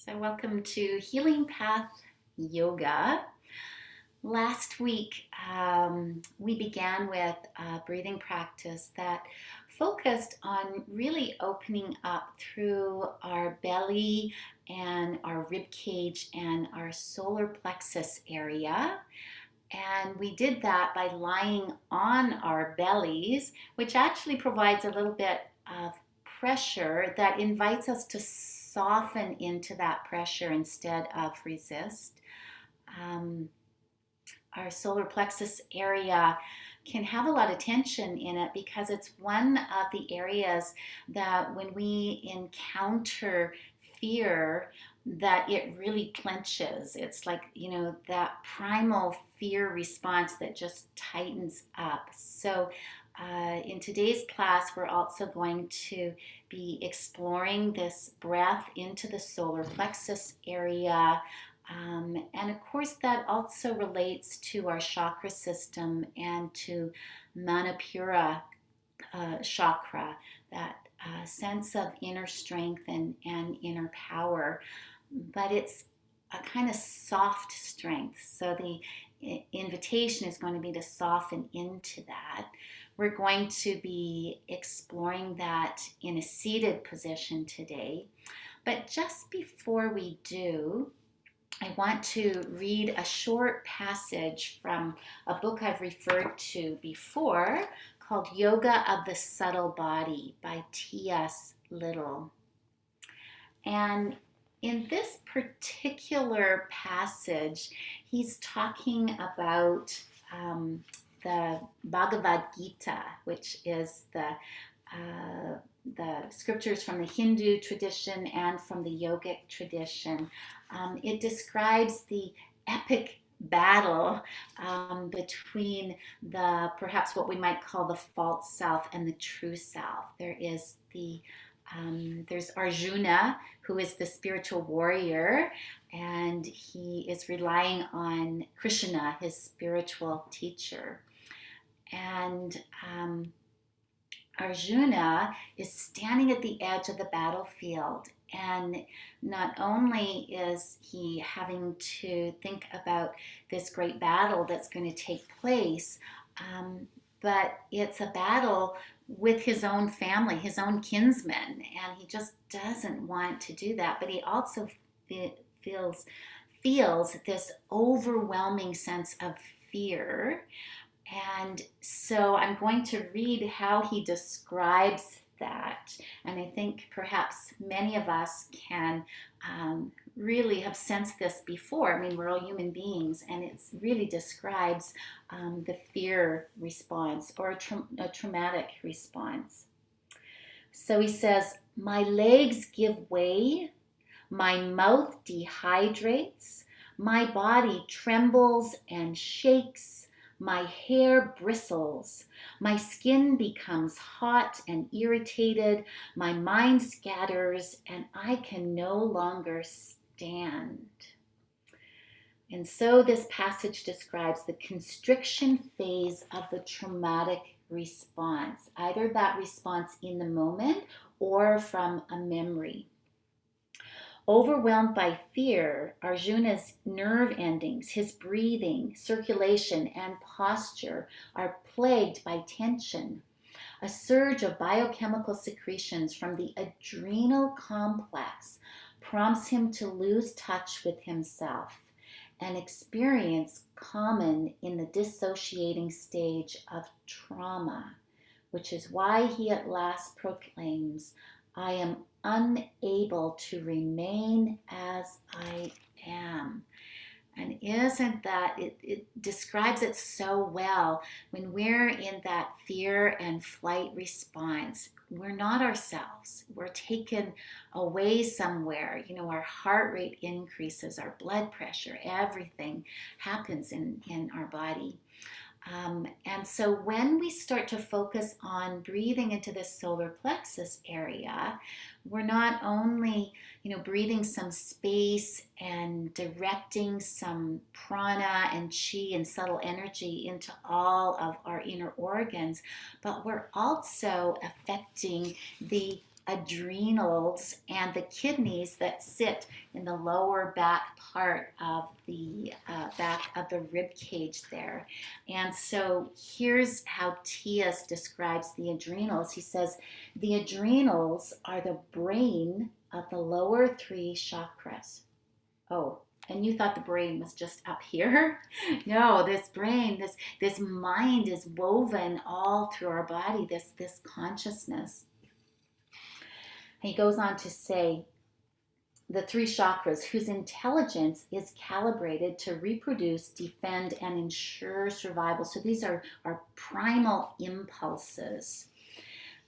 So, welcome to Healing Path Yoga. Last week, we began with a breathing practice that focused on really opening up through our belly and our rib cage and our solar plexus area. And we did that by lying on our bellies, which actually provides a little bit of pressure that invites us to soften into that pressure instead of resist. Um, our solar plexus area can have a lot of tension in it because it's one of the areas that when we encounter fear, that it really clenches. It's like, that primal fear response that just tightens up. So in today's class, we're also going to be exploring this breath into the solar plexus area. And of course, that also relates to our chakra system and to Manipura chakra, that sense of inner strength and inner power. But it's a kind of soft strength. So the invitation is going to be to soften into that. We're going to be exploring that in a seated position today. But just before we do, I want to read a short passage from a book I've referred to before called Yoga of the Subtle Body by T.S. Little. And in this particular passage, he's talking about the Bhagavad Gita, which is the scriptures from the Hindu tradition and from the yogic tradition. It describes the epic battle between perhaps what we might call the false self and the true self. There's Arjuna, who is the spiritual warrior, and he is relying on Krishna, his spiritual teacher. And Arjuna is standing at the edge of the battlefield, and not only is he having to think about this great battle that's going to take place, but it's a battle with his own family, his own kinsmen, and he just doesn't want to do that. But he also feels this overwhelming sense of fear. And so I'm going to read how he describes that. And I think perhaps many of us can really have sensed this before. I mean, we're all human beings, and it really describes the fear response or a traumatic response. So he says, "My legs give way, my mouth dehydrates, my body trembles and shakes, my hair bristles, my skin becomes hot and irritated, my mind scatters, and I can no longer stand." And so this passage describes the constriction phase of the traumatic response, either that response in the moment or from a memory. Overwhelmed by fear, Arjuna's nerve endings, his breathing, circulation, and posture are plagued by tension. A surge of biochemical secretions from the adrenal complex prompts him to lose touch with himself, an experience common in the dissociating stage of trauma, which is why he at last proclaims, "I am unable to remain as I am." And isn't that, it describes it so well. When we're in that fear and flight response, we're not ourselves. We're taken away somewhere. Our heart rate increases, our blood pressure, everything happens in our body. And so when we start to focus on breathing into this solar plexus area, we're not only, breathing some space and directing some prana and chi and subtle energy into all of our inner organs, but we're also affecting the adrenals and the kidneys that sit in the lower back part of the back of the rib cage there. And so here's how Tias describes the adrenals. He says the adrenals are the brain of the lower three chakras. Oh, and you thought the brain was just up here? No, this brain, this mind is woven all through our body, this consciousness. He goes on to say the three chakras whose intelligence is calibrated to reproduce, defend, and ensure survival. So these are our primal impulses.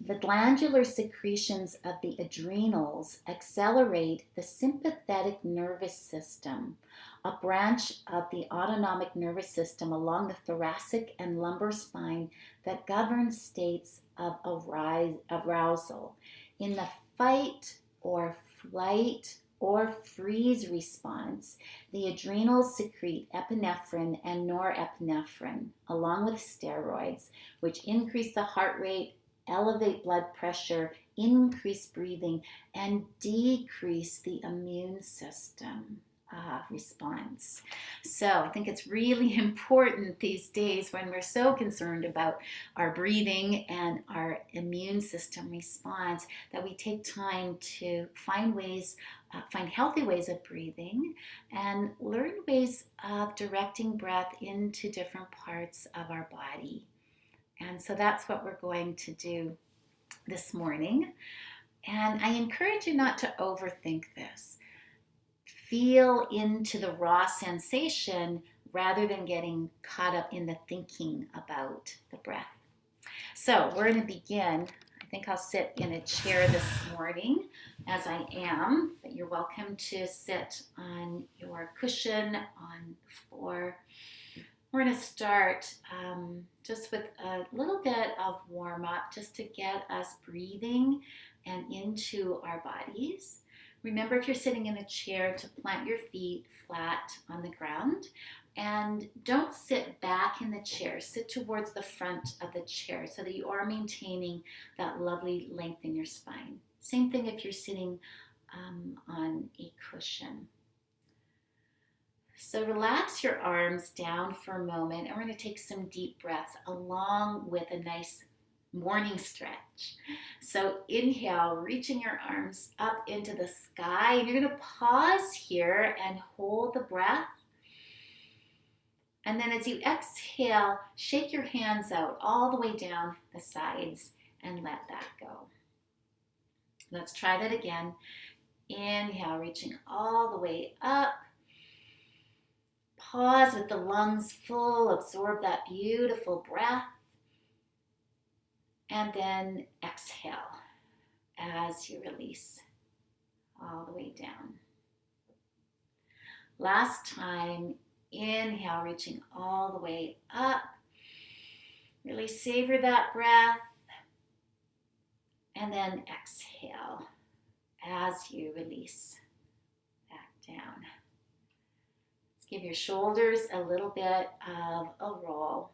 The glandular secretions of the adrenals accelerate the sympathetic nervous system, a branch of the autonomic nervous system along the thoracic and lumbar spine that governs states of arousal. In the fight or flight or freeze response, the adrenals secrete epinephrine and norepinephrine, along with steroids, which increase the heart rate, elevate blood pressure, increase breathing, and decrease the immune system response. So I think it's really important these days when we're so concerned about our breathing and our immune system response that we take time to find healthy ways of breathing and learn ways of directing breath into different parts of our body. And so that's what we're going to do this morning. And I encourage you not to overthink this. Feel into the raw sensation rather than getting caught up in the thinking about the breath. So we're going to begin. I think I'll sit in a chair this morning as I am, but you're welcome to sit on your cushion on the floor. We're going to start just with a little bit of warm up just to get us breathing and into our bodies. Remember, if you're sitting in a chair, to plant your feet flat on the ground and don't sit back in the chair. Sit towards the front of the chair so that you are maintaining that lovely length in your spine. Same thing if you're sitting on a cushion. So relax your arms down for a moment, and we're going to take some deep breaths along with a nice morning stretch. So inhale, reaching your arms up into the sky, and you're going to pause here and hold the breath. And then as you exhale, shake your hands out all the way down the sides and let that go. Let's try that again. Inhale, reaching all the way up. Pause with the lungs full, absorb that beautiful breath. And then exhale as you release all the way down. Last time, inhale, reaching all the way up. Really savor that breath. And then exhale as you release back down. Let's give your shoulders a little bit of a roll.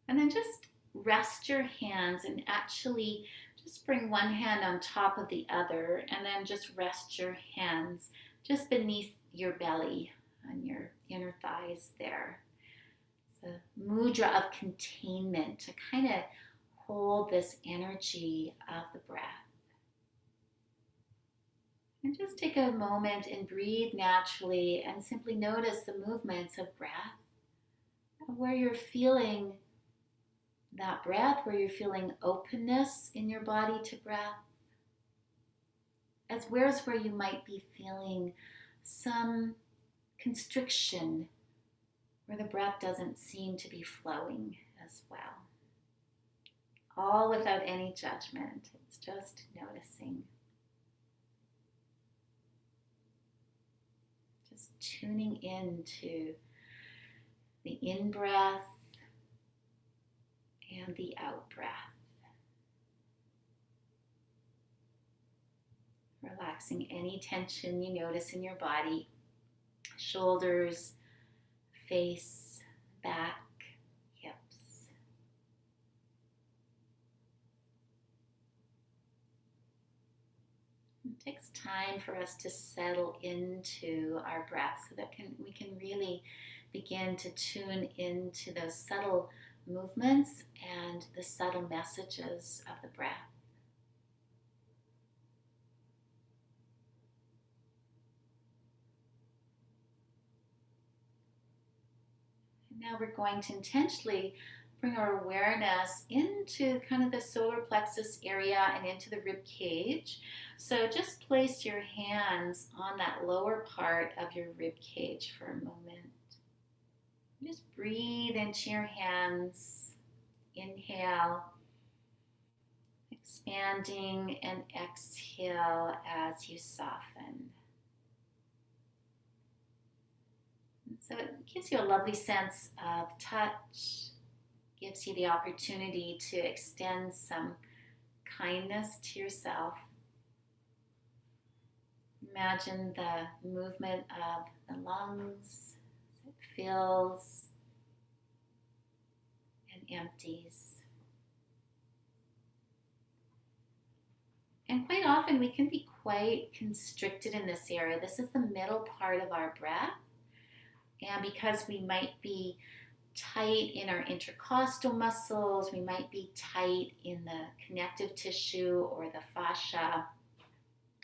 And then just rest your hands and actually just bring one hand on top of the other and then just rest your hands just beneath your belly on your inner thighs there. It's a mudra of containment to kind of hold this energy of the breath. And just take a moment and breathe naturally and simply notice the movements of breath, where you're feeling that breath, where you're feeling openness in your body to breath, as well as where you might be feeling some constriction, where the breath doesn't seem to be flowing as well. All without any judgment. It's just noticing. Just tuning into the in-breath and the out-breath. Relaxing any tension you notice in your body, shoulders, face, back, hips. It takes time for us to settle into our breath so that we can really begin to tune into those subtle movements and the subtle messages of the breath. And now we're going to intentionally bring our awareness into kind of the solar plexus area and into the rib cage. So just place your hands on that lower part of your rib cage for a moment. Just breathe into your hands. Inhale, expanding, and exhale as you soften. And so it gives you a lovely sense of touch, gives you the opportunity to extend some kindness to yourself. Imagine the movement of the lungs as it fills and empties. And quite often we can be quite constricted in this area. This is the middle part of our breath. And because we might be tight in our intercostal muscles, we might be tight in the connective tissue or the fascia,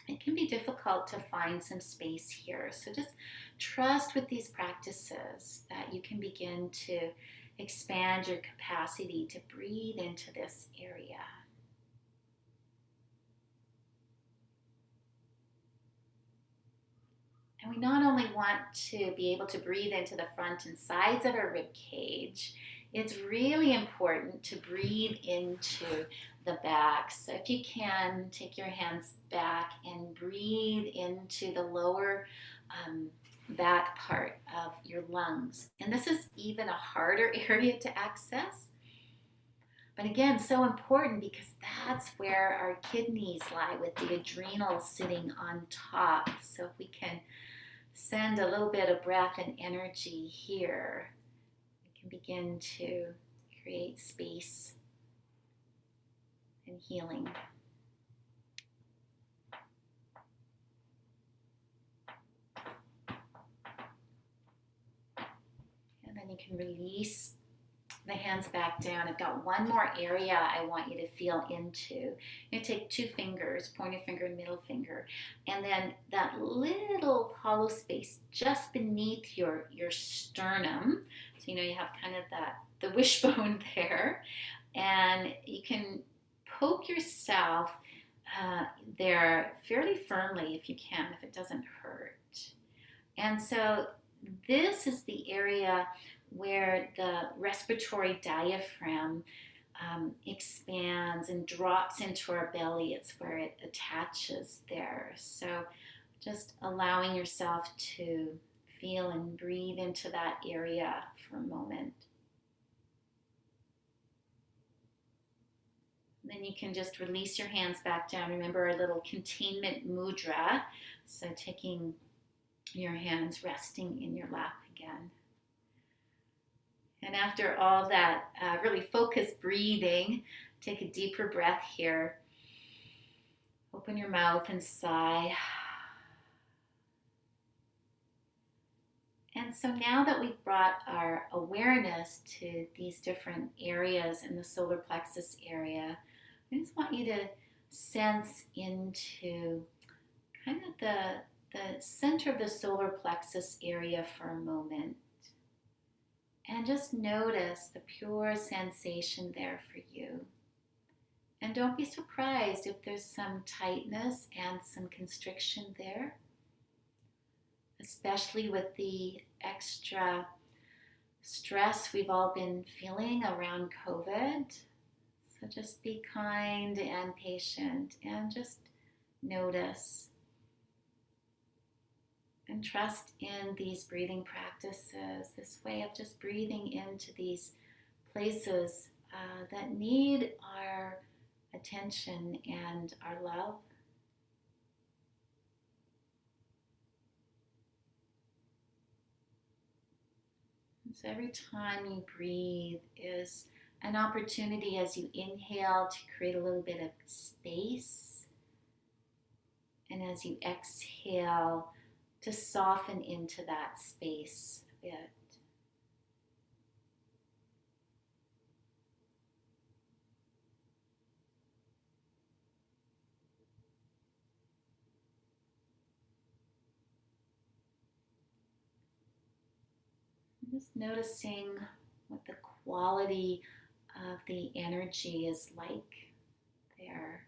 it can be difficult to find some space here. So just trust with these practices that you can begin to expand your capacity to breathe into this area. And we not only want to be able to breathe into the front and sides of our rib cage, it's really important to breathe into the back. So if you can, take your hands back and breathe into the lower back part of your lungs. And this is even a harder area to access. But again, so important because that's where our kidneys lie, with the adrenals sitting on top. So if we can send a little bit of breath and energy here, we can begin to create space and healing. And then you can release the hands back down. I've got one more area I want you to feel into. You're going to take two fingers, pointer finger and middle finger, and then that little hollow space just beneath your sternum. So you have kind of the wishbone there, and you can poke yourself there fairly firmly if you can, if it doesn't hurt. And so this is the area where the respiratory diaphragm expands and drops into our belly. It's where it attaches there. So just allowing yourself to feel and breathe into that area for a moment. Then you can just release your hands back down. Remember our little containment mudra. So taking your hands, resting in your lap again. And after all that really focused breathing, take a deeper breath here. Open your mouth and sigh. And so now that we've brought our awareness to these different areas in the solar plexus area, I just want you to sense into kind of the center of the solar plexus area for a moment. And just notice the pure sensation there for you. And don't be surprised if there's some tightness and some constriction there, especially with the extra stress we've all been feeling around COVID. So just be kind and patient and just notice. And trust in these breathing practices, this way of just breathing into these places that need our attention and our love. And so every time you breathe is an opportunity as you inhale to create a little bit of space. And as you exhale, to soften into that space a bit. Just noticing what the quality of the energy is like there.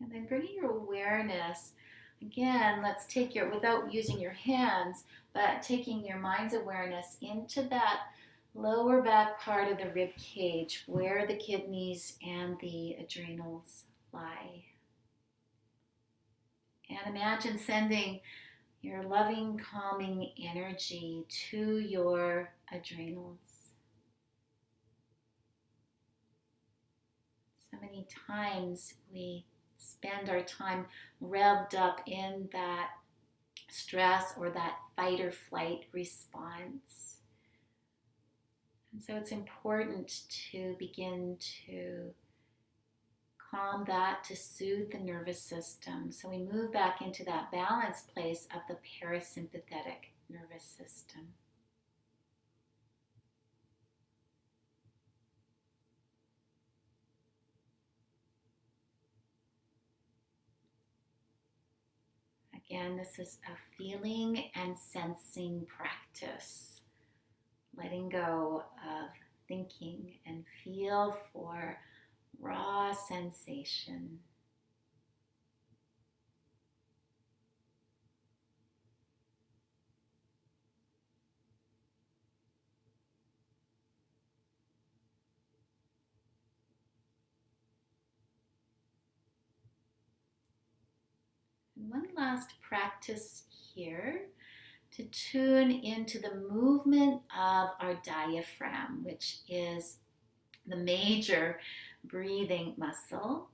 And then bringing your awareness, again, let's take your, without using your hands, but taking your mind's awareness into that lower back part of the rib cage where the kidneys and the adrenals lie. And imagine sending your loving, calming energy to your adrenals. So many times we spend our time revved up in that stress or that fight or flight response. And so it's important to begin to calm that, to soothe the nervous system. So we move back into that balanced place of the parasympathetic nervous system. Again, this is a feeling and sensing practice. Letting go of thinking and feel for raw sensation. And one last practice here to tune into the movement of our diaphragm, which is the major breathing muscle.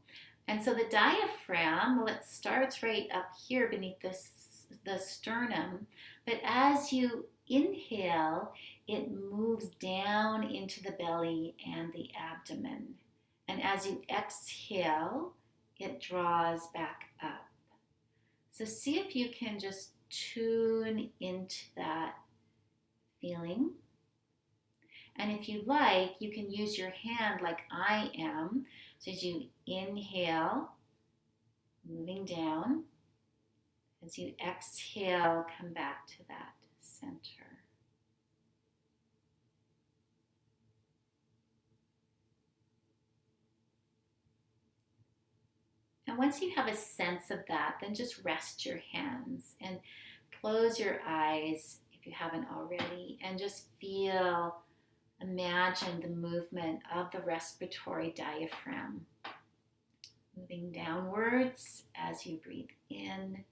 And so the diaphragm, well, it starts right up here beneath the sternum, but as you inhale, it moves down into the belly and the abdomen. And as you exhale, it draws back up. So see if you can just tune into that feeling. And if you like, you can use your hand like I am. So as you inhale, moving down. As you exhale, come back to that center. And once you have a sense of that, then just rest your hands and close your eyes if you haven't already, and just feel, imagine the movement of the respiratory diaphragm. Moving downwards as you breathe in,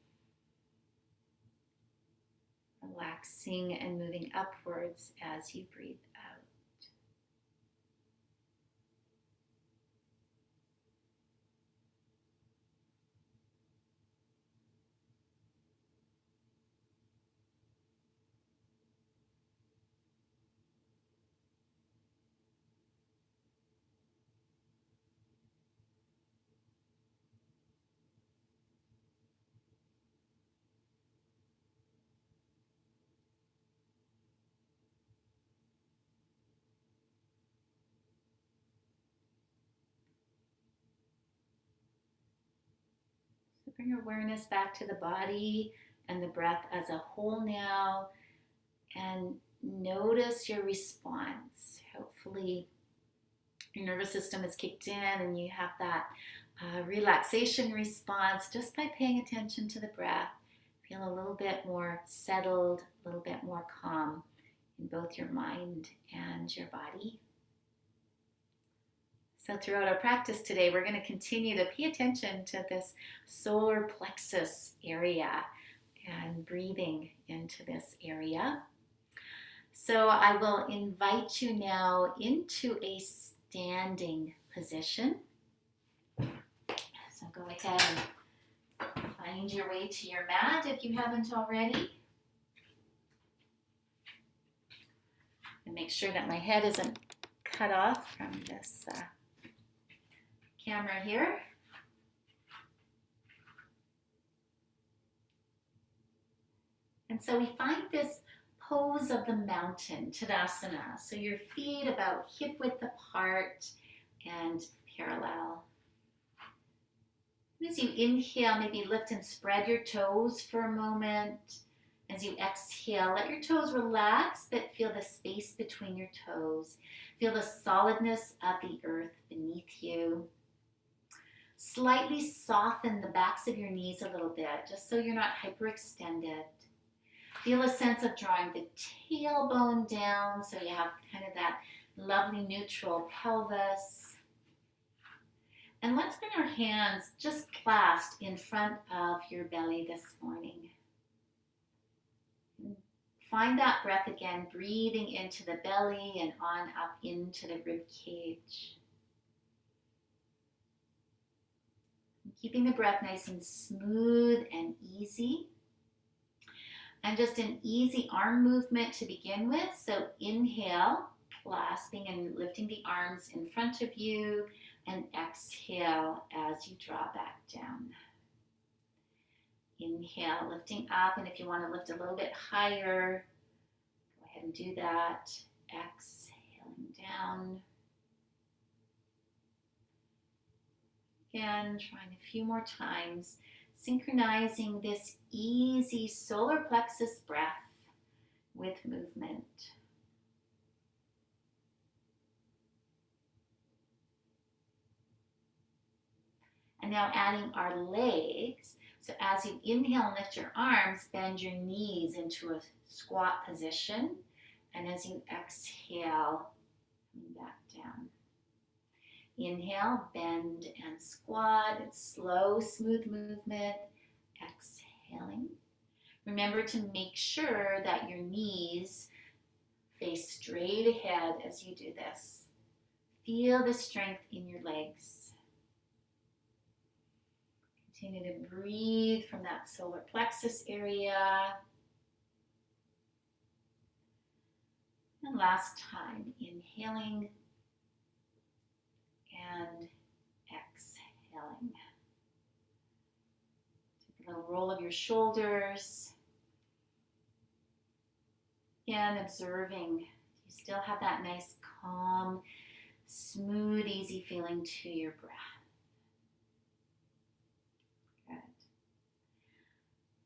relaxing and moving upwards as you breathe out. So bring awareness back to the body and the breath as a whole now, and notice your response. Hopefully your nervous system is kicked in and you have that relaxation response just by paying attention to the breath. Feel a little bit more settled, a little bit more calm in both your mind and your body. So throughout our practice today, we're going to continue to pay attention to this solar plexus area and breathing into this area. So I will invite you now into a standing position. So go ahead and find your way to your mat if you haven't already. And make sure that my head isn't cut off from this camera here. And so we find this pose of the mountain, Tadasana. So your feet about hip width apart and parallel. As you inhale, maybe lift and spread your toes for a moment. As you exhale, let your toes relax, but feel the space between your toes. Feel the solidness of the earth beneath you. Slightly soften the backs of your knees a little bit, just so you're not hyperextended. Feel a sense of drawing the tailbone down, so you have kind of that lovely neutral pelvis. And let's bring our hands just clasped in front of your belly this morning. Find that breath again, breathing into the belly and on up into the rib cage. Keeping the breath nice and smooth and easy. And just an easy arm movement to begin with. So inhale, clasping and lifting the arms in front of you, and exhale as you draw back down. Inhale, lifting up, and if you want to lift a little bit higher, go ahead and do that. Exhaling down. Again, trying a few more times, synchronizing this easy solar plexus breath with movement. And now adding our legs. So as you inhale and lift your arms, bend your knees into a squat position. And as you exhale, coming back down. Inhale, bend and squat. It's slow, smooth movement. Exhaling. Remember to make sure that your knees face straight ahead as you do this. Feel the strength in your legs. Continue to breathe from that solar plexus area. And last time, inhaling and exhaling. Take a little roll of your shoulders. Again, observing. You still have that nice, calm, smooth, easy feeling to your breath.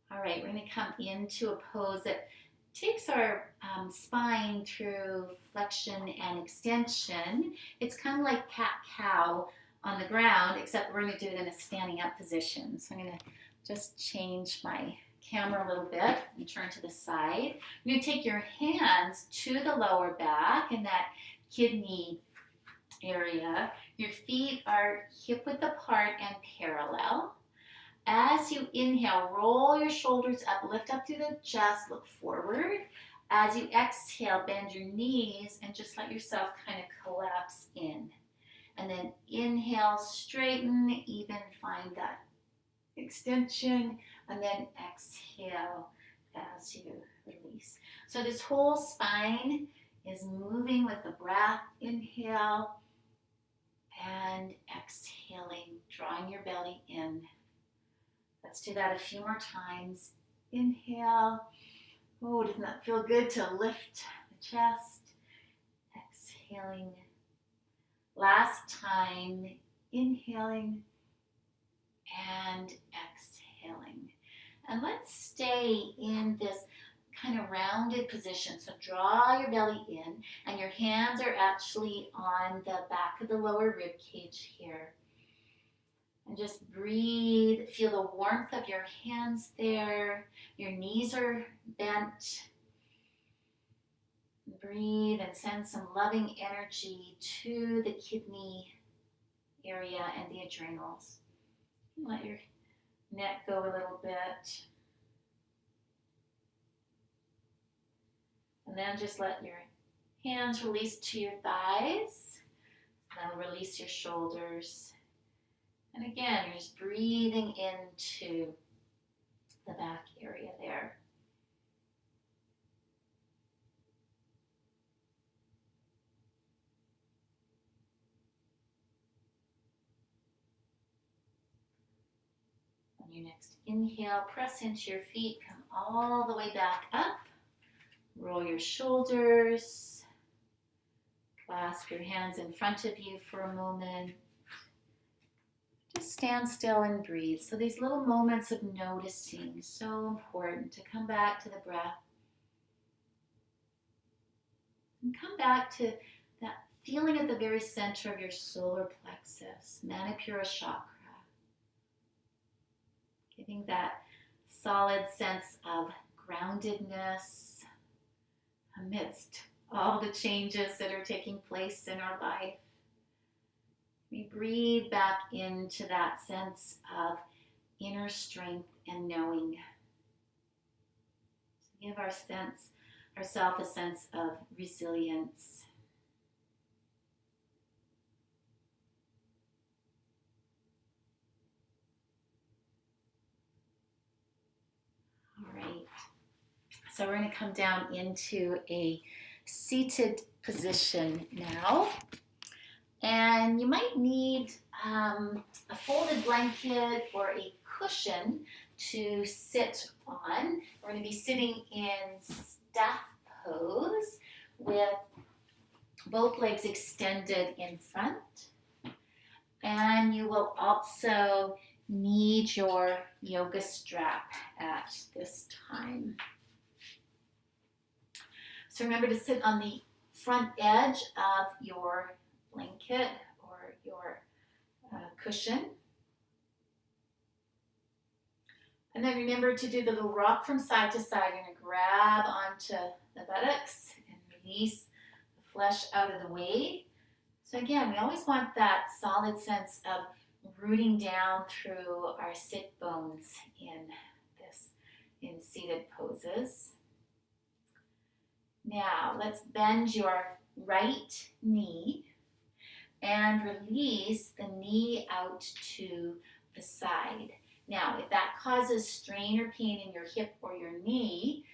All right, we're going to come into a pose that takes our spine through flexion and extension. It's kind of like cat-cow on the ground, except we're going to do it in a standing up position. So I'm going to just change my camera a little bit and turn to the side. You're going to take your hands to the lower back in that kidney area. Your feet are hip width apart and parallel. As you inhale, roll your shoulders up, lift up through the chest, look forward. As you exhale, bend your knees and just let yourself kind of collapse in. And then inhale, straighten, even find that extension, and then exhale as you release. So this whole spine is moving with the breath. Inhale and exhaling, drawing your belly in. Let's do that a few more times. Inhale. Oh, doesn't that feel good to lift the chest? Exhaling. Last time, inhaling and exhaling. And let's stay in this kind of rounded position. So draw your belly in, and your hands are actually on the back of the lower rib cage here. And just breathe, feel the warmth of your hands there. Your knees are bent. Breathe and send some loving energy to the kidney area and the adrenals. Let your neck go a little bit. And then just let your hands release to your thighs. Then release your shoulders. And again, you're just breathing into the back area there. your next inhale, press into your feet, come all the way back up. Roll your shoulders. Clasp your hands in front of you for a moment. Just stand still and breathe. So these little moments of noticing, so important to come back to the breath. And come back to that feeling at the very center of your solar plexus, Manipura chakra. Giving that solid sense of groundedness amidst all the changes that are taking place in our life. We breathe back into that sense of inner strength and knowing. So give ourselves a sense of resilience. All right. So we're going to come down into a seated position now. And you might need a folded blanket or a cushion to sit on. We're going to be sitting in staff pose with both legs extended in front. And you will also need your yoga strap at this time. So remember to sit on the front edge of your blanket or your cushion. And then remember to do the little rock from side to side. You're going to grab onto the buttocks and release the flesh out of the way. So again, we always want that solid sense of rooting down through our sit bones in seated poses. Now, let's bend your right knee and release the knee out to the side. Now, if that causes strain or pain in your hip or your knee,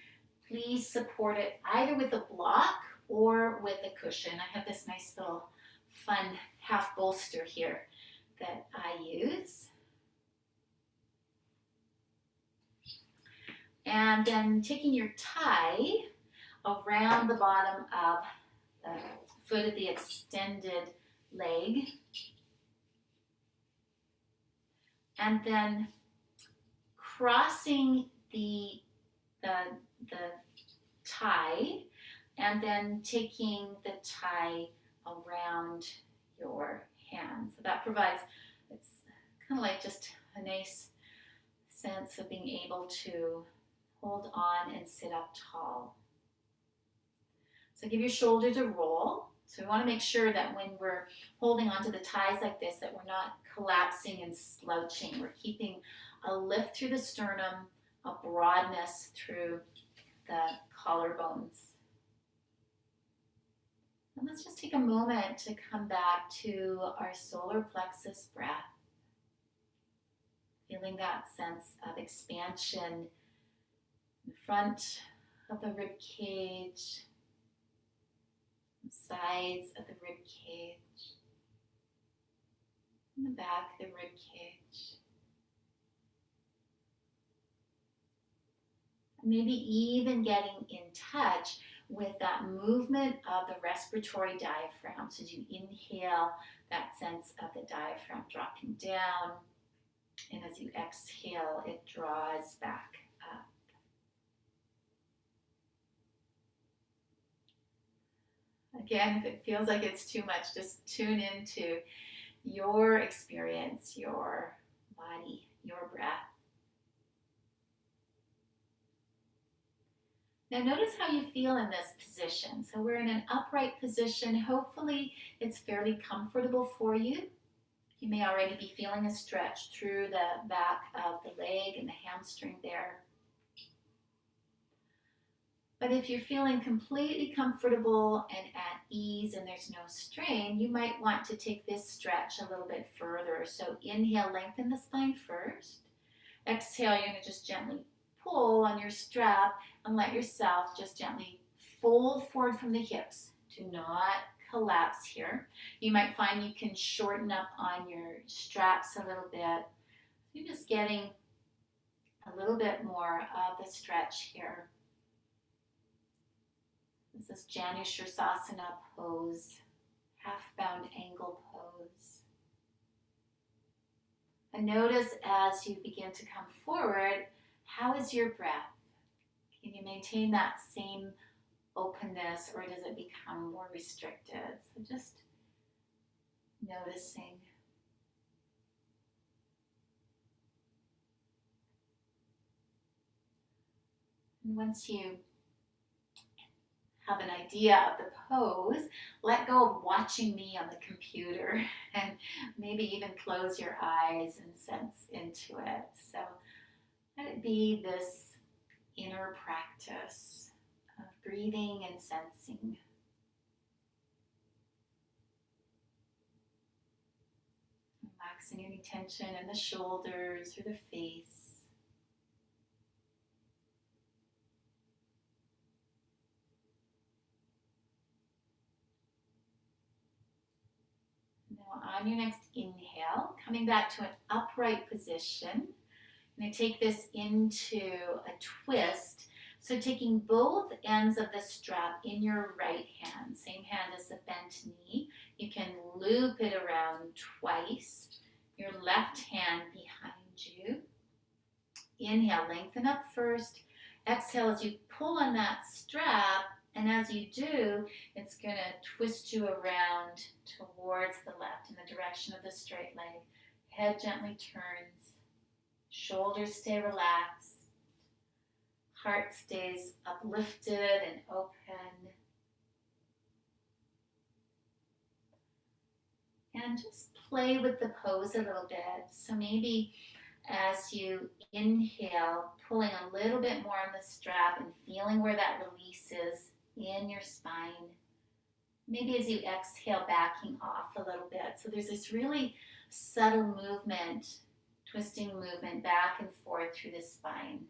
please support it either with a block or with a cushion. I have this nice little fun half bolster here that I use. And then taking your tie around the bottom of the foot of the extended leg. And then crossing the tie and then taking the tie around your hand. So that provides, it's kind of like just a nice sense of being able to hold on and sit up tall. So give your shoulders a roll. So we want to make sure that when we're holding onto the ties like this, that we're not collapsing and slouching. We're keeping a lift through the sternum, a broadness through the collarbones. And let's just take a moment to come back to our solar plexus breath. Feeling that sense of expansion in front of the rib cage, sides of the rib cage, in the back of the rib cage. Maybe even getting in touch with that movement of the respiratory diaphragm. So as you inhale, that sense of the diaphragm dropping down, and as you exhale, it draws back up. Again, if it feels like it's too much, just tune into your experience, your body, your breath. Now notice how you feel in this position. So we're in an upright position. Hopefully it's fairly comfortable for you. You may already be feeling a stretch through the back of the leg and the hamstring there. But if you're feeling completely comfortable and at ease and there's no strain, you might want to take this stretch a little bit further. So inhale, lengthen the spine first. Exhale, you're going to just gently pull on your strap and let yourself just gently fold forward from the hips. Do not collapse here. You might find you can shorten up on your straps a little bit. You're just getting A little bit more of the stretch here. This is Janushirasana pose, half-bound angle pose. And notice as you begin to come forward, how is your breath? Can you maintain that same openness, or does it become more restricted? So just noticing. And once you have an idea of the pose, let go of watching me on the computer and maybe even close your eyes and sense into it. So let it be this inner practice of breathing and sensing. Relaxing any tension in the shoulders or the face. Now on your next inhale, coming back to an upright position, I'm going to take this into a twist. So taking both ends of the strap in your right hand, same hand as the bent knee, you can loop it around twice. Your left hand behind you. Inhale, lengthen up first. Exhale as you pull on that strap, and as you do, it's going to twist you around towards the left in the direction of the straight leg. Head gently turns. Shoulders stay relaxed. Heart stays uplifted and open. And just play with the pose a little bit. So maybe as you inhale, pulling a little bit more on the strap and feeling where that release is in your spine. Maybe as you exhale, backing off a little bit. So there's this really subtle movement, twisting movement back and forth through the spine.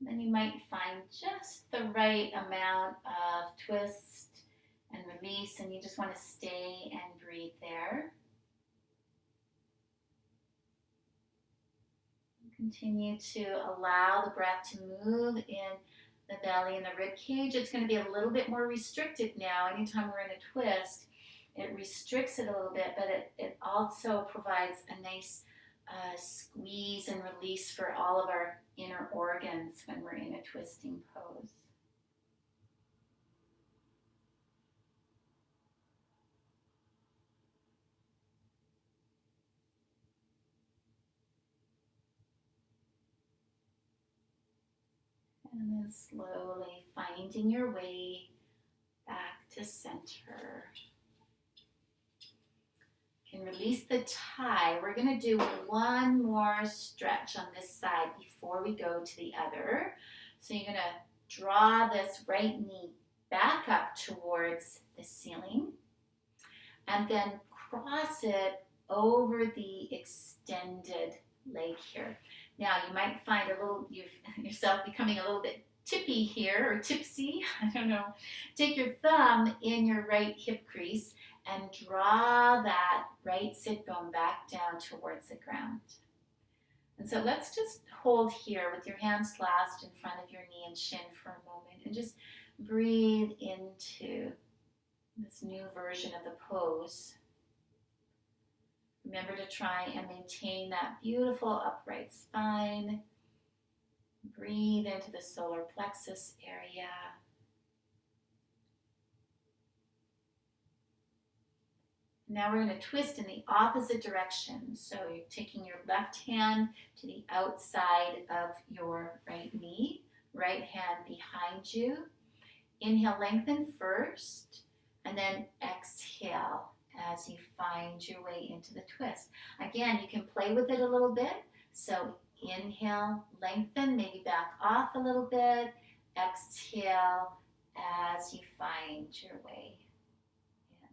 Then you might find just the right amount of twist and release, and you just want to stay and breathe there. Continue to allow the breath to move in the belly and the rib cage. It's going to be a little bit more restricted now. Anytime we're in a twist, it restricts it a little bit, but it also provides a nice squeeze and release for all of our inner organs when we're in a twisting pose. And then slowly finding your way back to center. You can release the tie. We're going to do one more stretch on this side before we go to the other. So you're going to draw this right knee back up towards the ceiling and then cross it over the extended leg here. Now you might find yourself becoming a little bit tippy here, or tipsy, I don't know. Take your thumb in your right hip crease and draw that right sit bone back down towards the ground. And so let's just hold here with your hands clasped in front of your knee and shin for a moment and just breathe into this new version of the pose. Remember to try and maintain that beautiful upright spine. Breathe into the solar plexus area. Now we're going to twist in the opposite direction. So you're taking your left hand to the outside of your right knee, right hand behind you. Inhale, lengthen first, and then exhale as you find your way into the twist. Again, you can play with it a little bit. So inhale, lengthen, maybe back off a little bit. Exhale as you find your way in.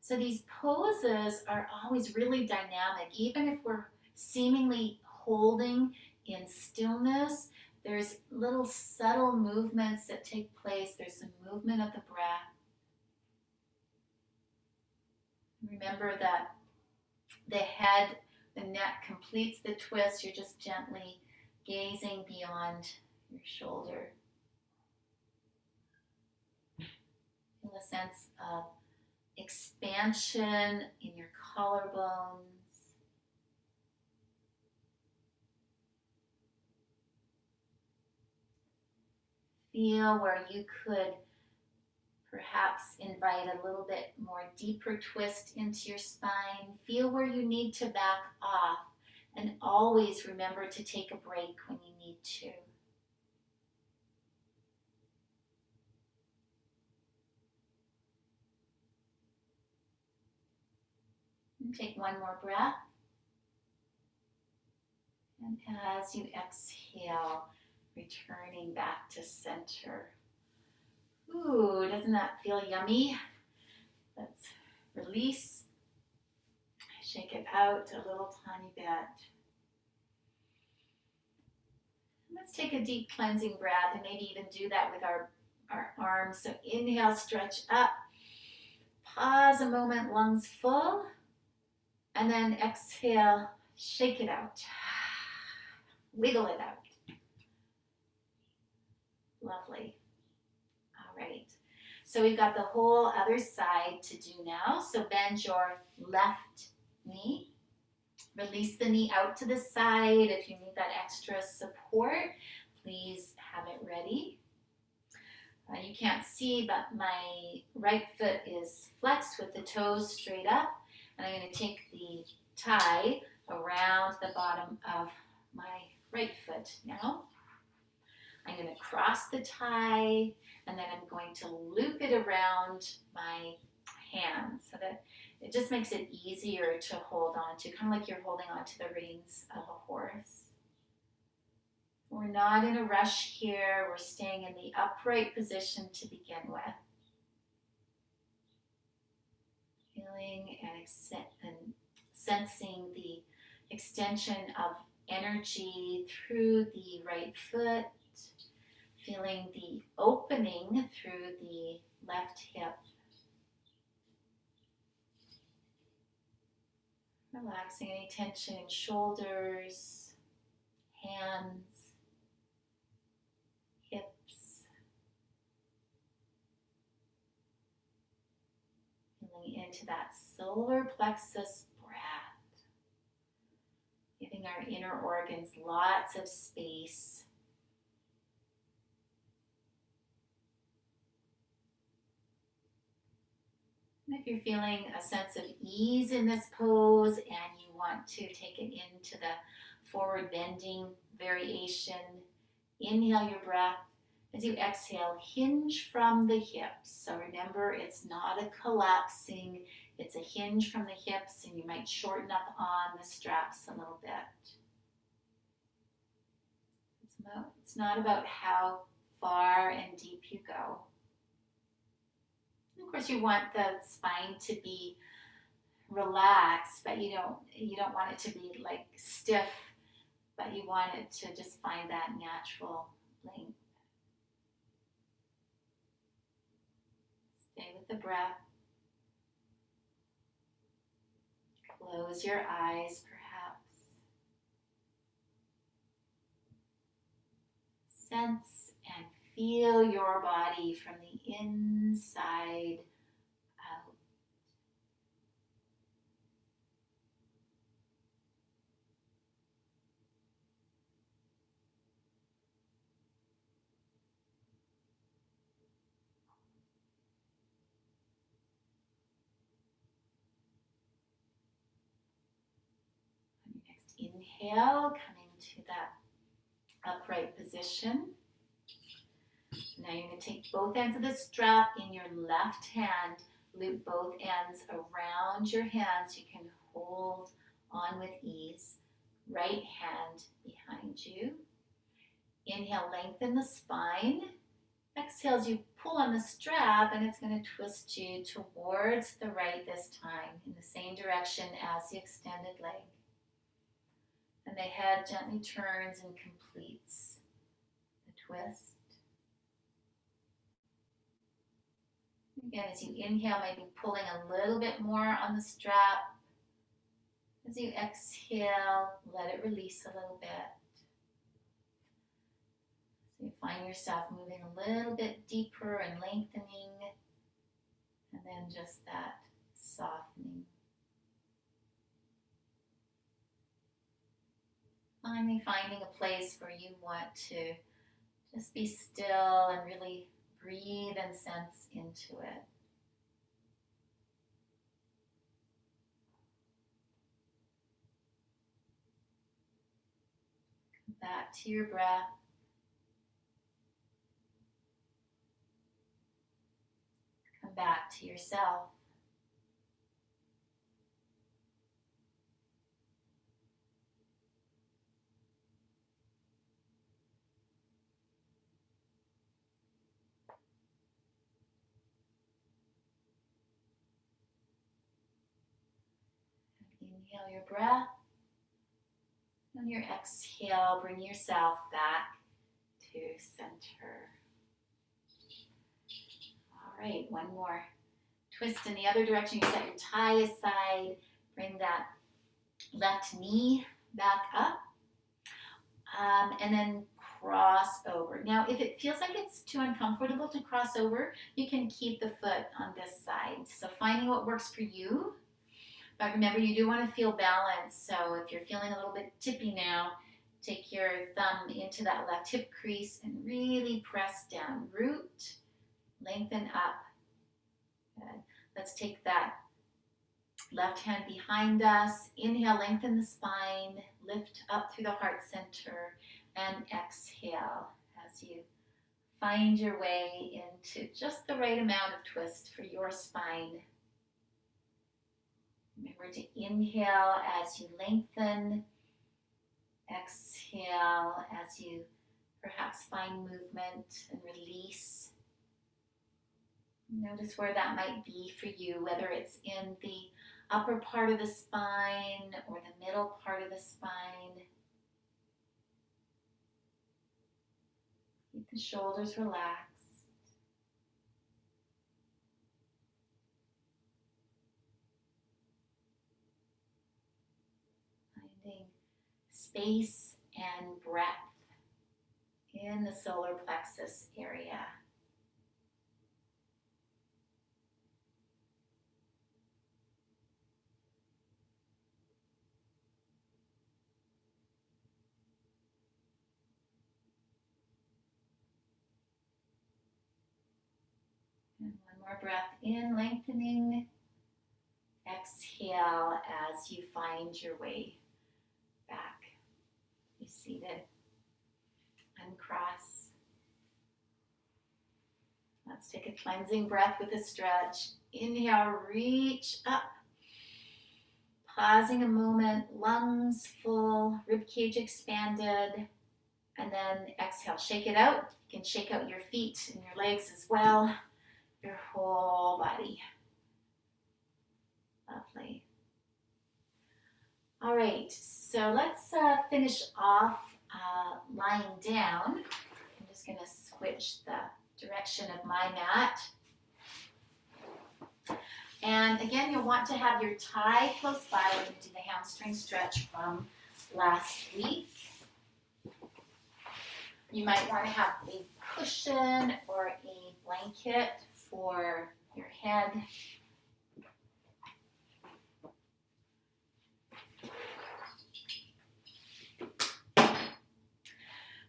So these poses are always really dynamic. Even if we're seemingly holding in stillness, there's little subtle movements that take place. There's the movement of the breath. Remember that the head, the neck completes the twist. You're just gently gazing beyond your shoulder. Feel a sense of expansion in your collarbones. Feel where you could perhaps invite a little bit more deeper twist into your spine. Feel where you need to back off, and always remember to take a break when you need to. And take one more breath. And as you exhale, returning back to center. Ooh, doesn't that feel yummy? Let's release. Shake it out a little tiny bit. Let's take a deep cleansing breath and maybe even do that with our arms. So inhale, stretch up. Pause a moment, lungs full. And then exhale, shake it out. Wiggle it out. Lovely. All right. So we've got the whole other side to do now. So bend your left knee. Release the knee out to the side. If you need that extra support, please have it ready. You can't see, but my right foot is flexed with the toes straight up. And I'm going to take the tie around the bottom of my right foot now. I'm going to cross the tie, and then I'm going to loop it around my hand so that it just makes it easier to hold on to, kind of like you're holding on to the reins of a horse. We're not in a rush here. We're staying in the upright position to begin with. Feeling and sensing the extension of energy through the right foot. Feeling the opening through the left hip. Relaxing any tension in shoulders, hands, hips. Feeling into that solar plexus breath. Giving our inner organs lots of space. And if you're feeling a sense of ease in this pose and you want to take it into the forward bending variation, inhale your breath. As you exhale, hinge from the hips. So remember, it's not a collapsing, it's a hinge from the hips, and you might shorten up on the straps a little bit. It's not about how far and deep you go. Of course, you want the spine to be relaxed, but you don't want it to be like stiff, but you want it to just find that natural length. Stay with the breath. Close your eyes, perhaps. Sense and feel your body from the inside out. On your next inhale, coming to that upright position. Now you're going to take both ends of the strap in your left hand, loop both ends around your hands. You can hold on with ease. Right hand behind you. Inhale, lengthen the spine. Exhale as you pull on the strap, and it's going to twist you towards the right this time in the same direction as the extended leg. And the head gently turns and completes the twist. Again, as you inhale, maybe pulling a little bit more on the strap. As you exhale, let it release a little bit. So you find yourself moving a little bit deeper and lengthening, and then just that softening. Finally finding a place where you want to just be still and really breathe and sense into it. Come back to your breath. Come back to yourself. Inhale your breath. On your exhale, bring yourself back to center. All right, one more. Twist in the other direction. You set your tie aside. Bring that left knee back up. And then cross over. Now, if it feels like it's too uncomfortable to cross over, you can keep the foot on this side. So finding what works for you. But remember, you do want to feel balanced. So if you're feeling a little bit tippy now, take your thumb into that left hip crease and really press down. Root, lengthen up. Good. Let's take that left hand behind us. Inhale, lengthen the spine. Lift up through the heart center. And exhale as you find your way into just the right amount of twist for your spine. Remember to inhale as you lengthen. Exhale as you perhaps find movement and release. Notice where that might be for you, whether it's in the upper part of the spine or the middle part of the spine. Keep the shoulders relaxed. Finding space and breadth in the solar plexus area. And one more breath in, lengthening. Exhale as you find your way back. Be seated. Uncross. Let's take a cleansing breath with a stretch. Inhale, reach up. Pausing a moment, lungs full, rib cage expanded. And then exhale, shake it out. You can shake out your feet and your legs as well. Your whole body. Lovely. All right, so let's finish off lying down. I'm just going to switch the direction of my mat. And again, you'll want to have your tie close by when you do the hamstring stretch from last week. You might want to have a cushion or a blanket for your head.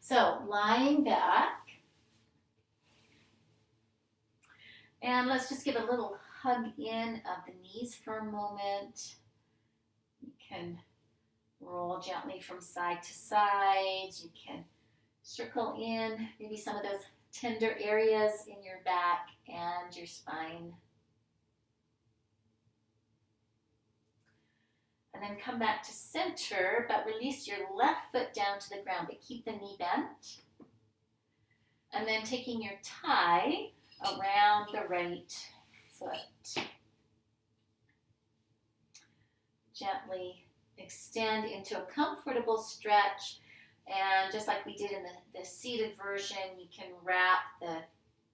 So lying back, and let's just give a little hug in of the knees for a moment. You can roll gently from side to side. You can circle in maybe some of those tender areas in your back and your spine. And then come back to center, but release your left foot down to the ground, but keep the knee bent. And then taking your tie around the right foot. Gently extend into a comfortable stretch. And just like we did in the seated version, you can wrap the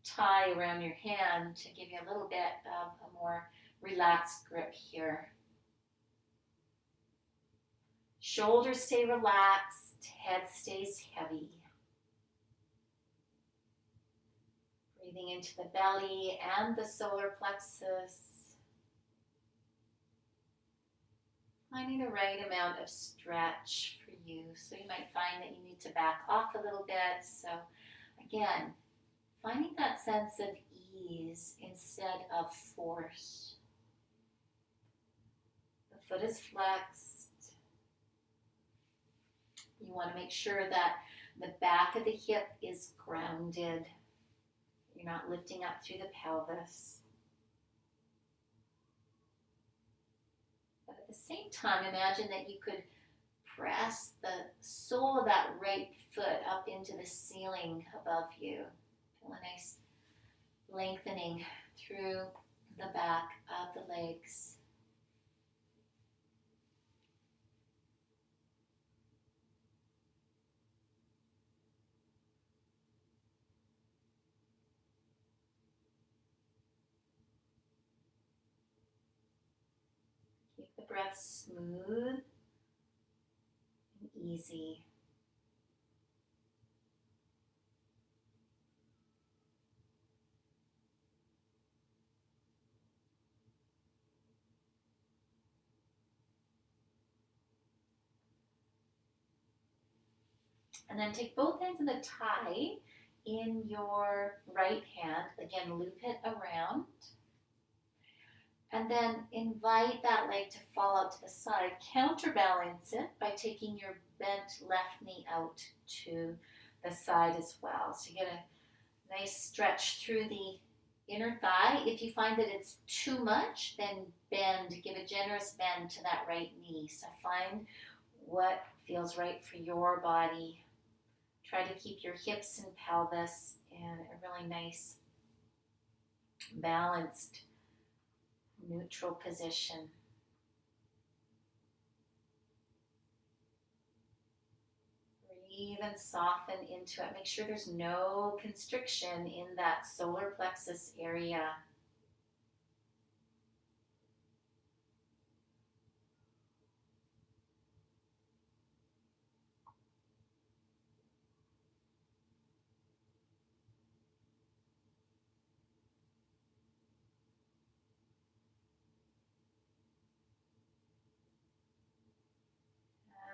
tie around your hand to give you a little bit of a more relaxed grip here. Shoulders stay relaxed, head stays heavy. Breathing into the belly and the solar plexus. Finding the right amount of stretch for you. So you might find that you need to back off a little bit. So again, finding that sense of ease instead of force. The foot is flexed. You want to make sure that the back of the hip is grounded. You're not lifting up through the pelvis. But at the same time, imagine that you could press the sole of that right foot up into the ceiling above you. Feel a nice lengthening through the back of the legs. Keep the breath smooth and easy. And then take both ends of the tie in your right hand. Again, loop it around. And then invite that leg to fall out to the side. Counterbalance it by taking your bent left knee out to the side as well. So you get a nice stretch through the inner thigh. If you find that it's too much, then bend. Give a generous bend to that right knee. So find what feels right for your body. Try to keep your hips and pelvis in a really nice, balanced, neutral position. Breathe and soften into it. Make sure there's no constriction in that solar plexus area.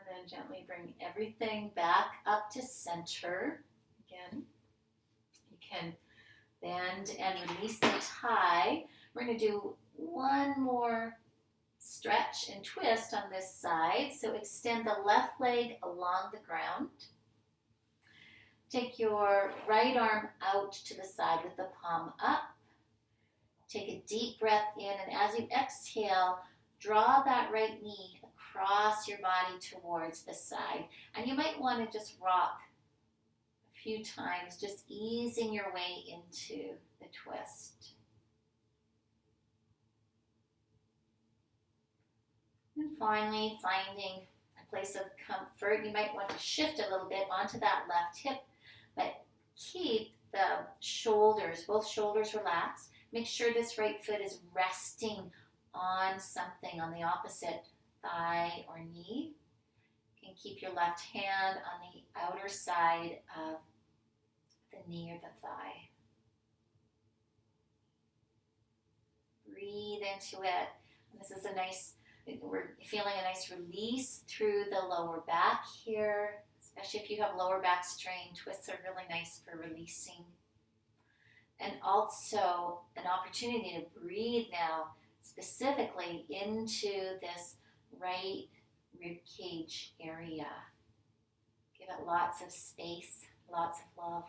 And then gently bring everything back up to center. Again, you can bend and release the tie. We're going to do one more stretch and twist on this side. So extend the left leg along the ground. Take your right arm out to the side with the palm up. Take a deep breath in, and as you exhale, draw that right knee across your body towards the side. And you might want to just rock a few times, just easing your way into the twist. And finally, finding a place of comfort. You might want to shift a little bit onto that left hip, but keep the shoulders, both shoulders relaxed. Make sure this right foot is resting on something on the opposite thigh or knee. You can keep your left hand on the outer side of the knee or the thigh. Breathe into it. And this is a nice, we're feeling a nice release through the lower back here, especially if you have lower back strain. Twists are really nice for releasing. And also an opportunity to breathe now specifically into this right rib cage area. Give it lots of space, lots of love.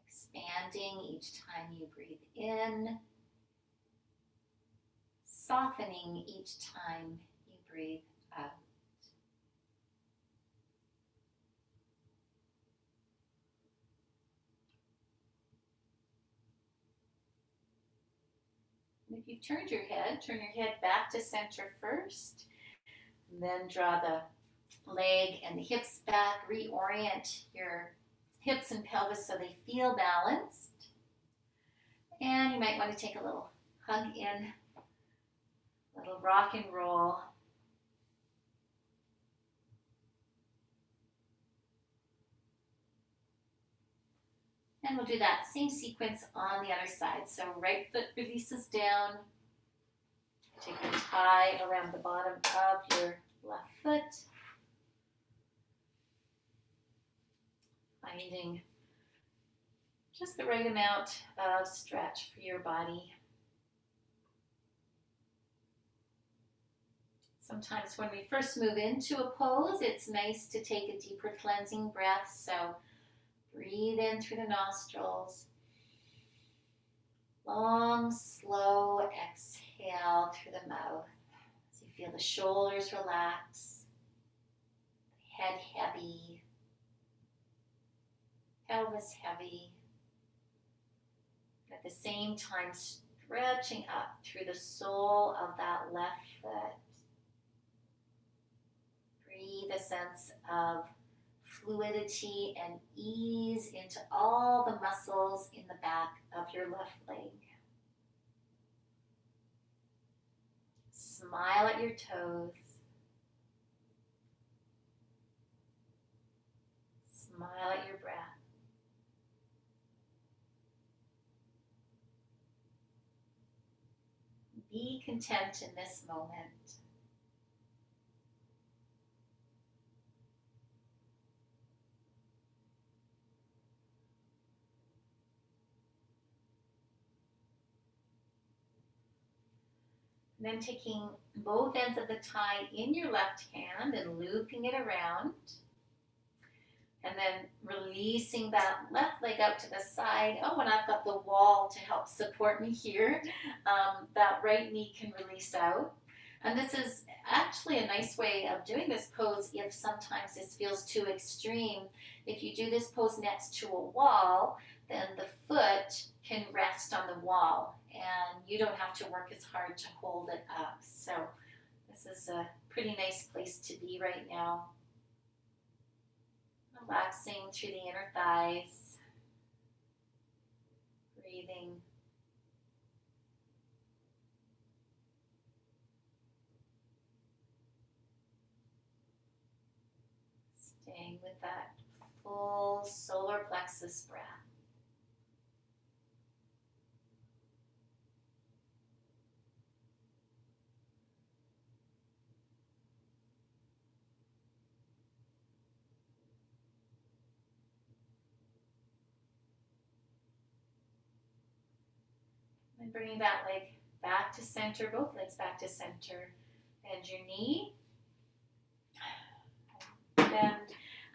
Expanding each time you breathe in. Softening each time you breathe out. If you've turned your head, turn your head back to center first. And then draw the leg and the hips back. Reorient your hips and pelvis so they feel balanced. And you might want to take a little hug in, a little rock and roll. And we'll do that same sequence on the other side. So right foot releases down. Take a tie around the bottom of your left foot. Finding just the right amount of stretch for your body. Sometimes when we first move into a pose, it's nice to take a deeper cleansing breath. So breathe in through the nostrils. Long, slow exhale through the mouth. So you feel the shoulders relax, the head heavy, pelvis heavy. At the same time, stretching up through the sole of that left foot. Breathe a sense of fluidity and ease into all the muscles in the back of your left leg. Smile at your toes. Smile at your breath. Be content in this moment. And then taking both ends of the tie in your left hand and looping it around. And then releasing that left leg out to the side. Oh, and I've got the wall to help support me here. That right knee can release out. And this is actually a nice way of doing this pose if sometimes this feels too extreme. If you do this pose next to a wall, then the foot can rest on the wall and you don't have to work as hard to hold it up. So this is a pretty nice place to be right now. Relaxing through the inner thighs. Breathing. Staying with that full solar plexus breath. And bringing that leg back to center, both legs back to center. Bend your knee. Bend.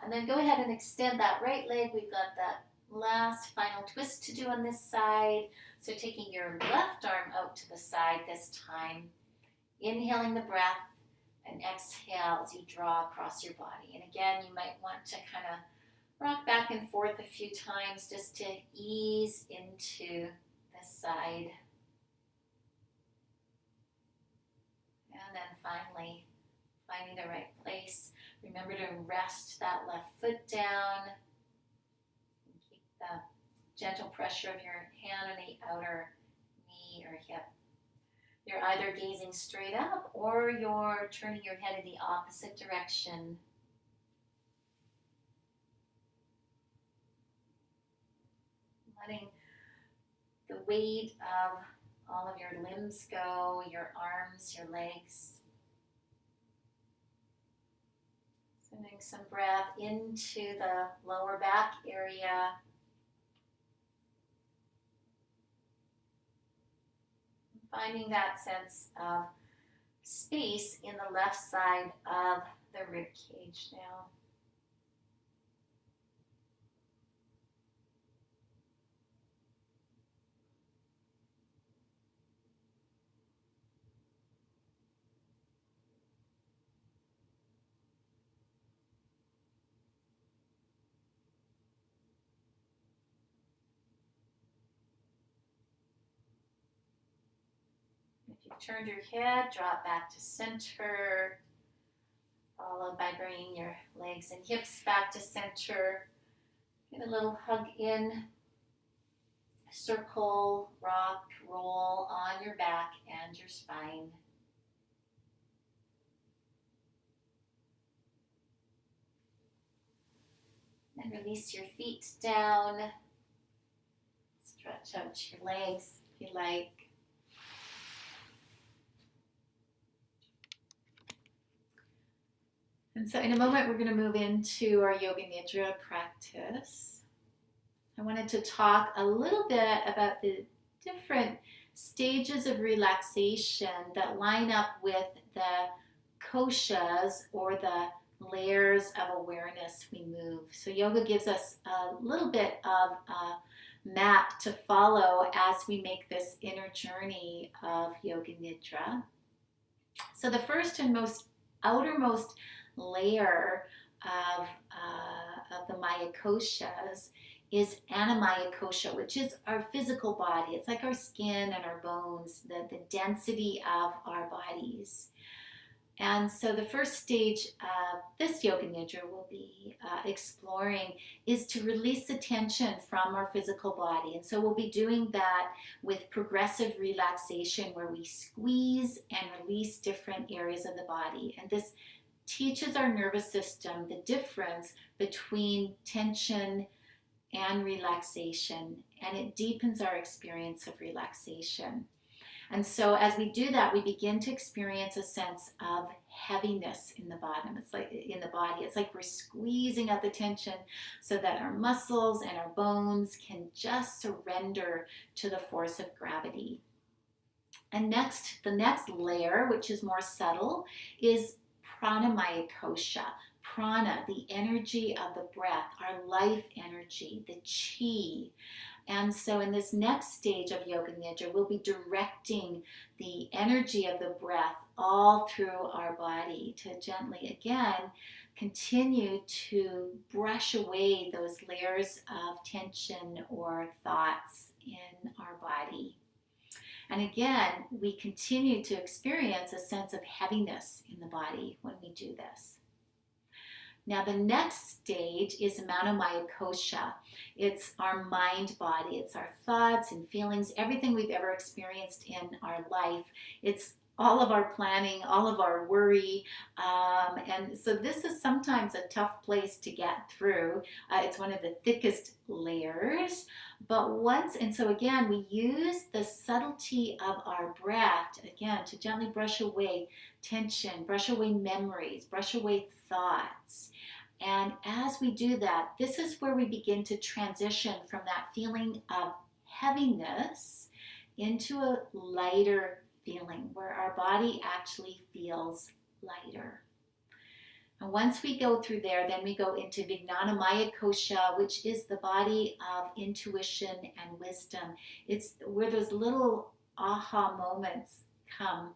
And then go ahead and extend that right leg. We've got that last final twist to do on this side. So taking your left arm out to the side this time. Inhaling the breath and exhale as you draw across your body. And again, you might want to kind of rock back and forth a few times just to ease into this side. And then finally, finding the right place. Remember to rest that left foot down. And keep the gentle pressure of your hand on the outer knee or hip. You're either gazing straight up or you're turning your head in the opposite direction. Letting the weight of all of your limbs go, your arms, your legs. Sending some breath into the lower back area. Finding that sense of space in the left side of the rib cage now. If you've turned your head, drop back to center, followed by bringing your legs and hips back to center. Get a little hug in, circle, rock, roll on your back and your spine. And release your feet down. Stretch out your legs if you like. And so in a moment, we're going to move into our Yoga Nidra practice. I wanted to talk a little bit about the different stages of relaxation that line up with the koshas, or the layers of awareness we move. So yoga gives us a little bit of a map to follow as we make this inner journey of Yoga Nidra. So the first and most outermost layer of the Maya koshas is Annamaya kosha, which is our physical body. It's like our skin and our bones, the density of our bodies. And so the first stage of this Yoga Nidra we'll be exploring is to release the tension from our physical body. And so we'll be doing that with progressive relaxation, where we squeeze and release different areas of the body. And this teaches our nervous system the difference between tension and relaxation, and it deepens our experience of relaxation. And so as we do that, we begin to experience a sense of heaviness in the bottom. It's like in the body. It's like we're squeezing out the tension so that our muscles and our bones can just surrender to the force of gravity. And next, the next layer, which is more subtle, is Pranamaya kosha. Prana, the energy of the breath, our life energy, the chi. And so in this next stage of Yoga Nidra, we'll be directing the energy of the breath all through our body to gently, again, continue to brush away those layers of tension or thoughts in our body. And again, we continue to experience a sense of heaviness in the body when we do this. Now the next stage is Manomaya kosha. It's our mind body. It's our thoughts and feelings, everything we've ever experienced in our life. It's all of our planning, all of our worry. And so this is sometimes a tough place to get through. It's one of the thickest layers. And so again, we use the subtlety of our breath, again, to gently brush away tension, brush away memories, brush away thoughts. And as we do that, this is where we begin to transition from that feeling of heaviness into a lighter feeling, where our body actually feels lighter. And once we go through there, then we go into Vijnanamaya kosha, which is the body of intuition and wisdom. It's where those little aha moments come,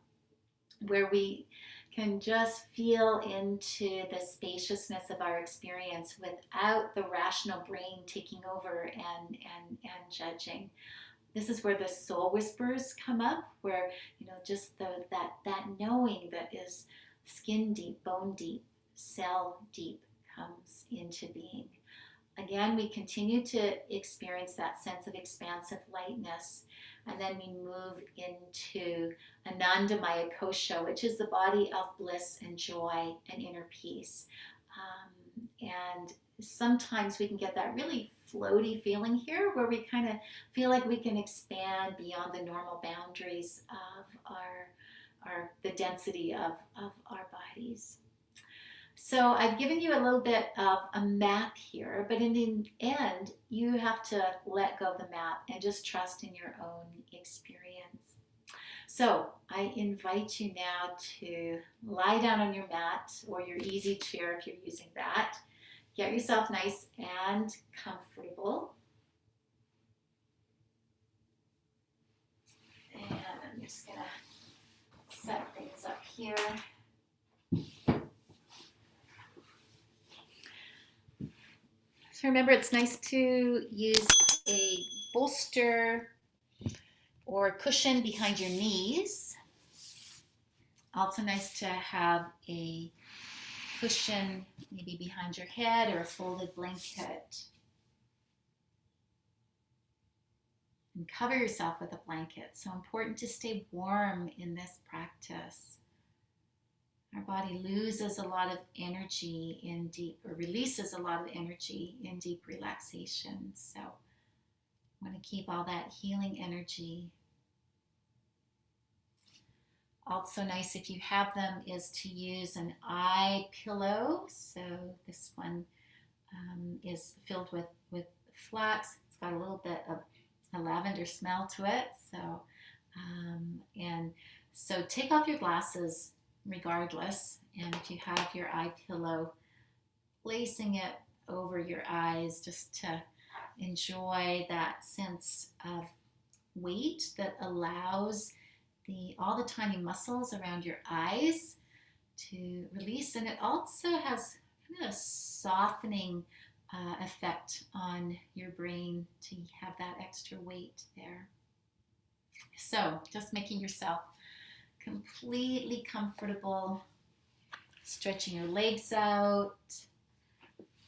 where we can just feel into the spaciousness of our experience without the rational brain taking over and judging. This is where the soul whispers come up, where just that knowing that is skin deep, bone deep, cell deep comes into being. Again, we continue to experience that sense of expansive lightness, and then we move into Anandamaya kosha, which is the body of bliss and joy and inner peace. And sometimes we can get that really floaty feeling here, where we kind of feel like we can expand beyond the normal boundaries of the density of our bodies. So I've given you a little bit of a map here, but in the end, you have to let go of the map and just trust in your own experience. So I invite you now to lie down on your mat or your easy chair if you're using that. Get yourself nice and comfortable. And I'm just going to set things up here. So remember, it's nice to use a bolster or cushion behind your knees. Also nice to have a cushion maybe behind your head or a folded blanket. And cover yourself with a blanket. So important to stay warm in this practice. Our body loses a lot of energy in deep, or releases a lot of energy in deep relaxation. So I want to keep all that healing energy. Also nice if you have them is to use an eye pillow. So this one is filled with flax. It's got a little bit of a lavender smell to it. So take off your glasses regardless. And if you have your eye pillow, placing it over your eyes just to enjoy that sense of weight that allows all the tiny muscles around your eyes to release. And it also has kind of a softening effect on your brain to have that extra weight there. So just making yourself completely comfortable, stretching your legs out,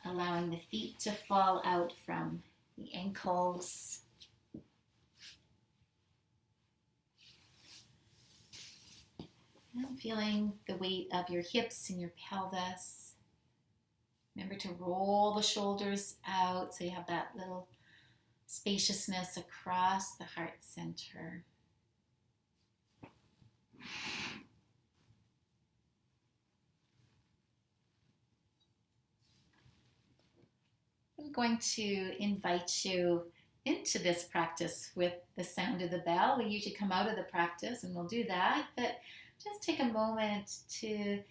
allowing the feet to fall out from the ankles. And feeling the weight of your hips and your pelvis. Remember to roll the shoulders out so you have that little spaciousness across the heart center. I'm going to invite you into this practice with the sound of the bell. We usually come out of the practice and we'll do that, but just take a moment to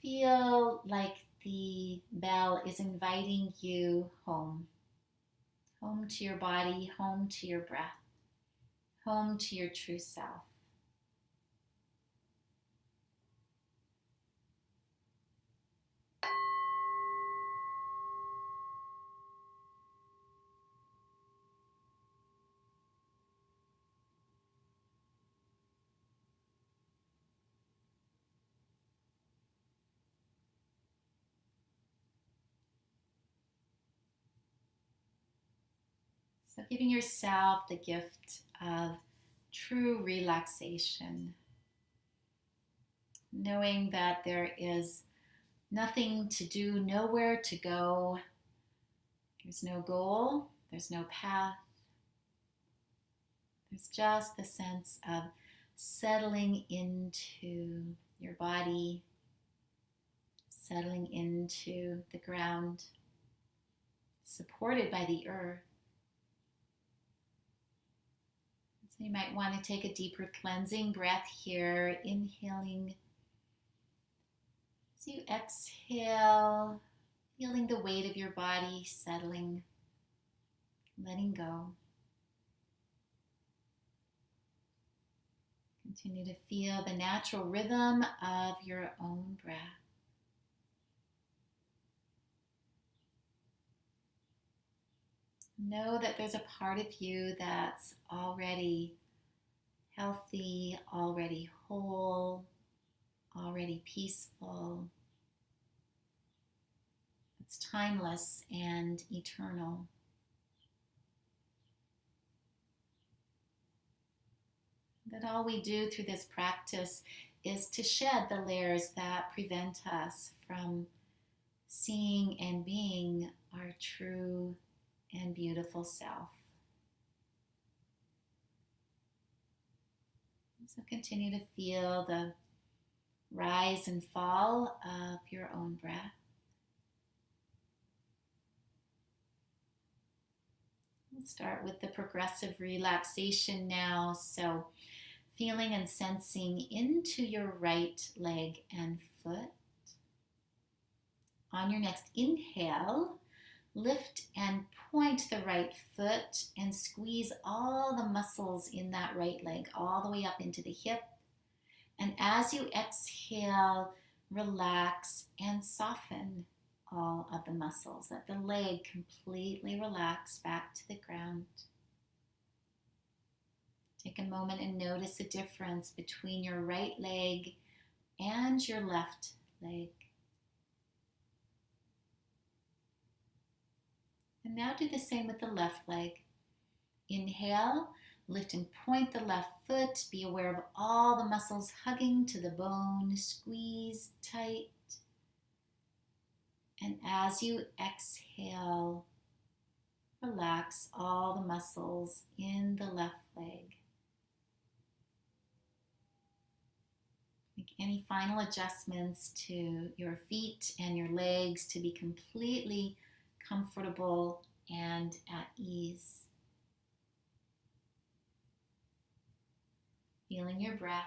feel like the bell is inviting you home. Home to your body, home to your breath, home to your true self. So giving yourself the gift of true relaxation, knowing that there is nothing to do, nowhere to go. There's no goal, there's no path. There's just the sense of settling into your body, settling into the ground, supported by the earth. So you might want to take a deeper cleansing breath here, inhaling. As you exhale, feeling the weight of your body settling, letting go. Continue to feel the natural rhythm of your own breath. Know that there's a part of you that's already healthy, already whole, already peaceful. It's timeless and eternal. That all we do through this practice is to shed the layers that prevent us from seeing and being our true and beautiful self. So continue to feel the rise and fall of your own breath. We'll start with the progressive relaxation now. So feeling and sensing into your right leg and foot. On your next inhale, lift and point the right foot and squeeze all the muscles in that right leg all the way up into the hip. And as you exhale, relax and soften all of the muscles. Let the leg completely relax back to the ground. Take a moment and notice the difference between your right leg and your left leg. And now do the same with the left leg. Inhale, lift and point the left foot. Be aware of all the muscles hugging to the bone. Squeeze tight. And as you exhale, relax all the muscles in the left leg. Make any final adjustments to your feet and your legs to be completely comfortable and at ease. Feeling your breath.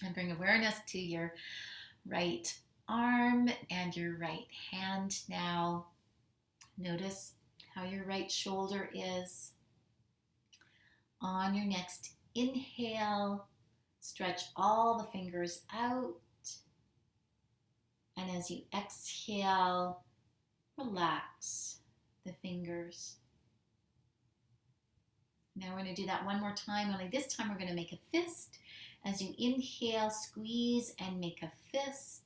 And bring awareness to your right arm and your right hand now. Notice how your right shoulder is. On your next inhale, stretch all the fingers out. And as you exhale, relax the fingers. Now we're going to do that one more time, only this time we're going to make a fist. As you inhale, squeeze and make a fist.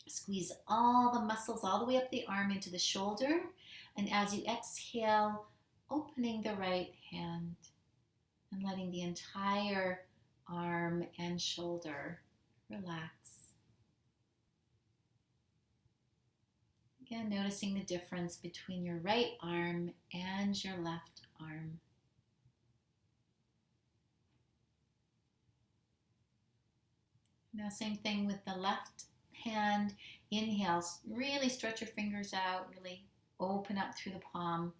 Squeeze all the muscles all the way up the arm into the shoulder. And as you exhale, opening the right hand and letting the entire arm and shoulder relax. Again, noticing the difference between your right arm and your left arm. Now, same thing with the left hand. Inhale, really stretch your fingers out, really open up through the palm.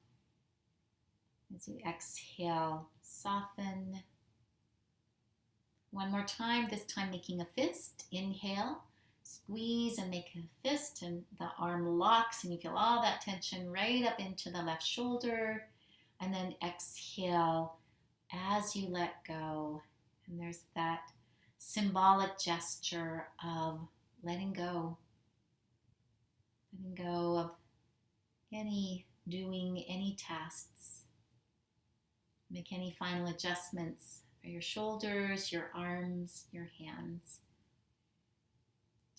As you exhale, soften. One more time, this time making a fist. Inhale, squeeze and make a fist, and the arm locks, and you feel all that tension right up into the left shoulder. And then exhale as you let go. And there's that symbolic gesture of letting go of doing any tasks. Make any final adjustments for your shoulders, your arms, your hands,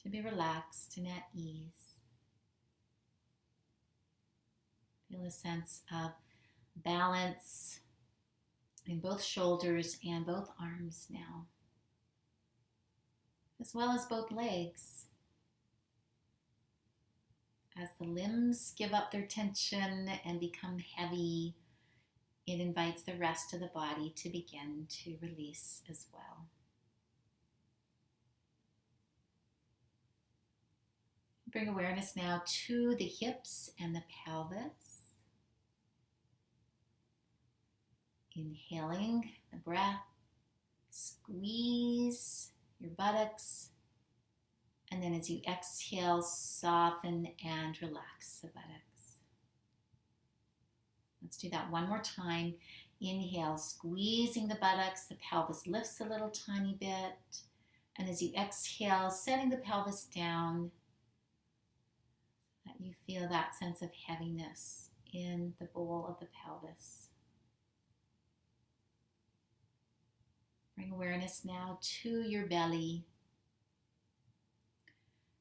to be relaxed and at ease. Feel a sense of balance in both shoulders and both arms now, as well as both legs. As the limbs give up their tension and become heavy, it invites the rest of the body to begin to release as well. Bring awareness now to the hips and the pelvis. Inhaling the breath, squeeze your buttocks, and then as you exhale, soften and relax the buttocks. Let's do that one more time. Inhale, squeezing the buttocks, the pelvis lifts a little tiny bit, and as you exhale, setting the pelvis down, that you feel that sense of heaviness in the bowl of the pelvis. Bring awareness now to your belly.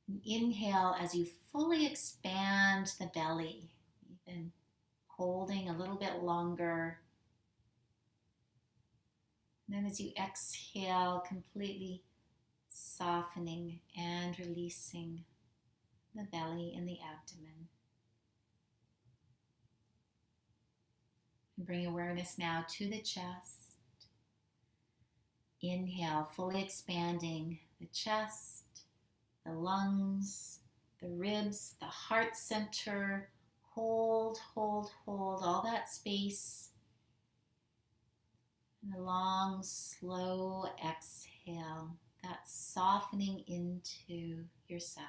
And inhale as you fully expand the belly, even holding a little bit longer. And then as you exhale, completely softening and releasing the belly and the abdomen. And bring awareness now to the chest. Inhale, fully expanding the chest, the lungs, the ribs, the heart center. Hold, hold, hold all that space. And a long, slow exhale, that softening into yourself.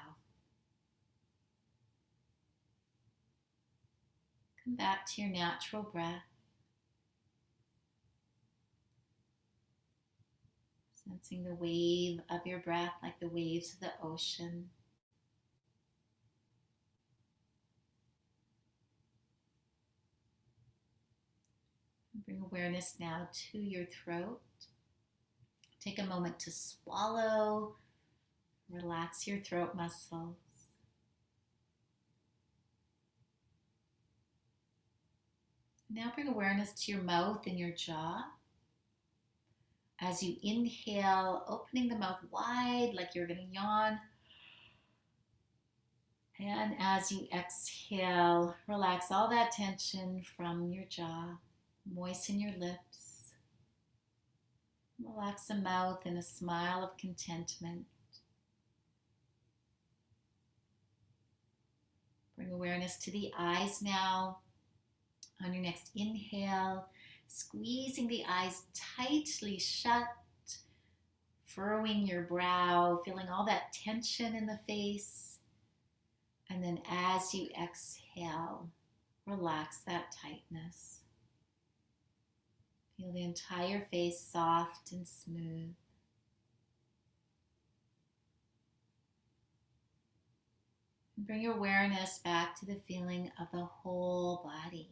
Come back to your natural breath. Sensing the wave of your breath like the waves of the ocean. Bring awareness now to your throat. Take a moment to swallow. Relax your throat muscles. Now bring awareness to your mouth and your jaw. As you inhale, opening the mouth wide like you're going to yawn. And as you exhale, relax all that tension from your jaw. Moisten your lips. Relax the mouth in a smile of contentment. Bring awareness to the eyes now. On your next inhale, squeezing the eyes tightly shut, furrowing your brow, feeling all that tension in the face. And then as you exhale, relax that tightness. Feel the entire face soft and smooth. And bring your awareness back to the feeling of the whole body.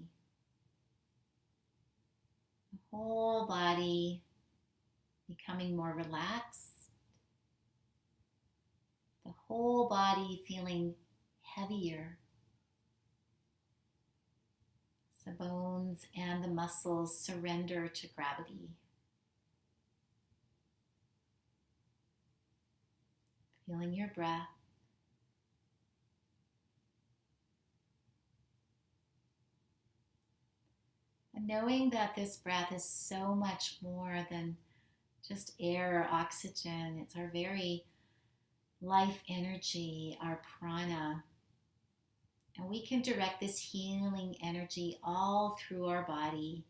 The whole body becoming more relaxed. The whole body feeling heavier. The bones and the muscles surrender to gravity. Feeling your breath. And knowing that this breath is so much more than just air or oxygen. It's our very life energy, our prana. And we can direct this healing energy all through our body,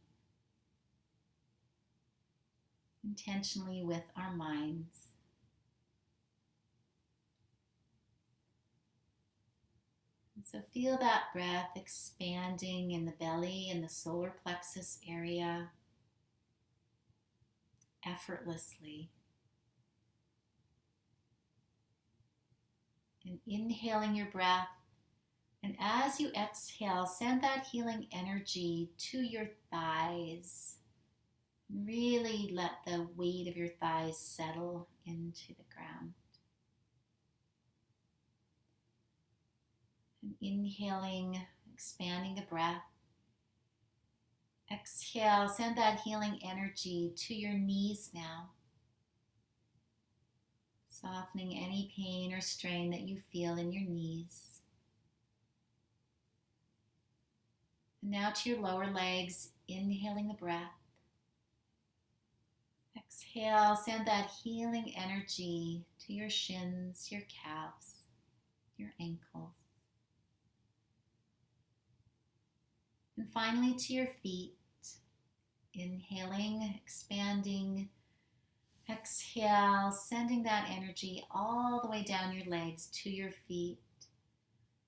intentionally with our minds. And so feel that breath expanding in the belly and the solar plexus area effortlessly. And inhaling your breath. And as you exhale, send that healing energy to your thighs. Really let the weight of your thighs settle into the ground. And inhaling, expanding the breath. Exhale, send that healing energy to your knees now. Softening any pain or strain that you feel in your knees. And now to your lower legs, inhaling the breath. Exhale, send that healing energy to your shins, your calves, your ankles. And finally to your feet. Inhaling, expanding. Exhale, sending that energy all the way down your legs to your feet.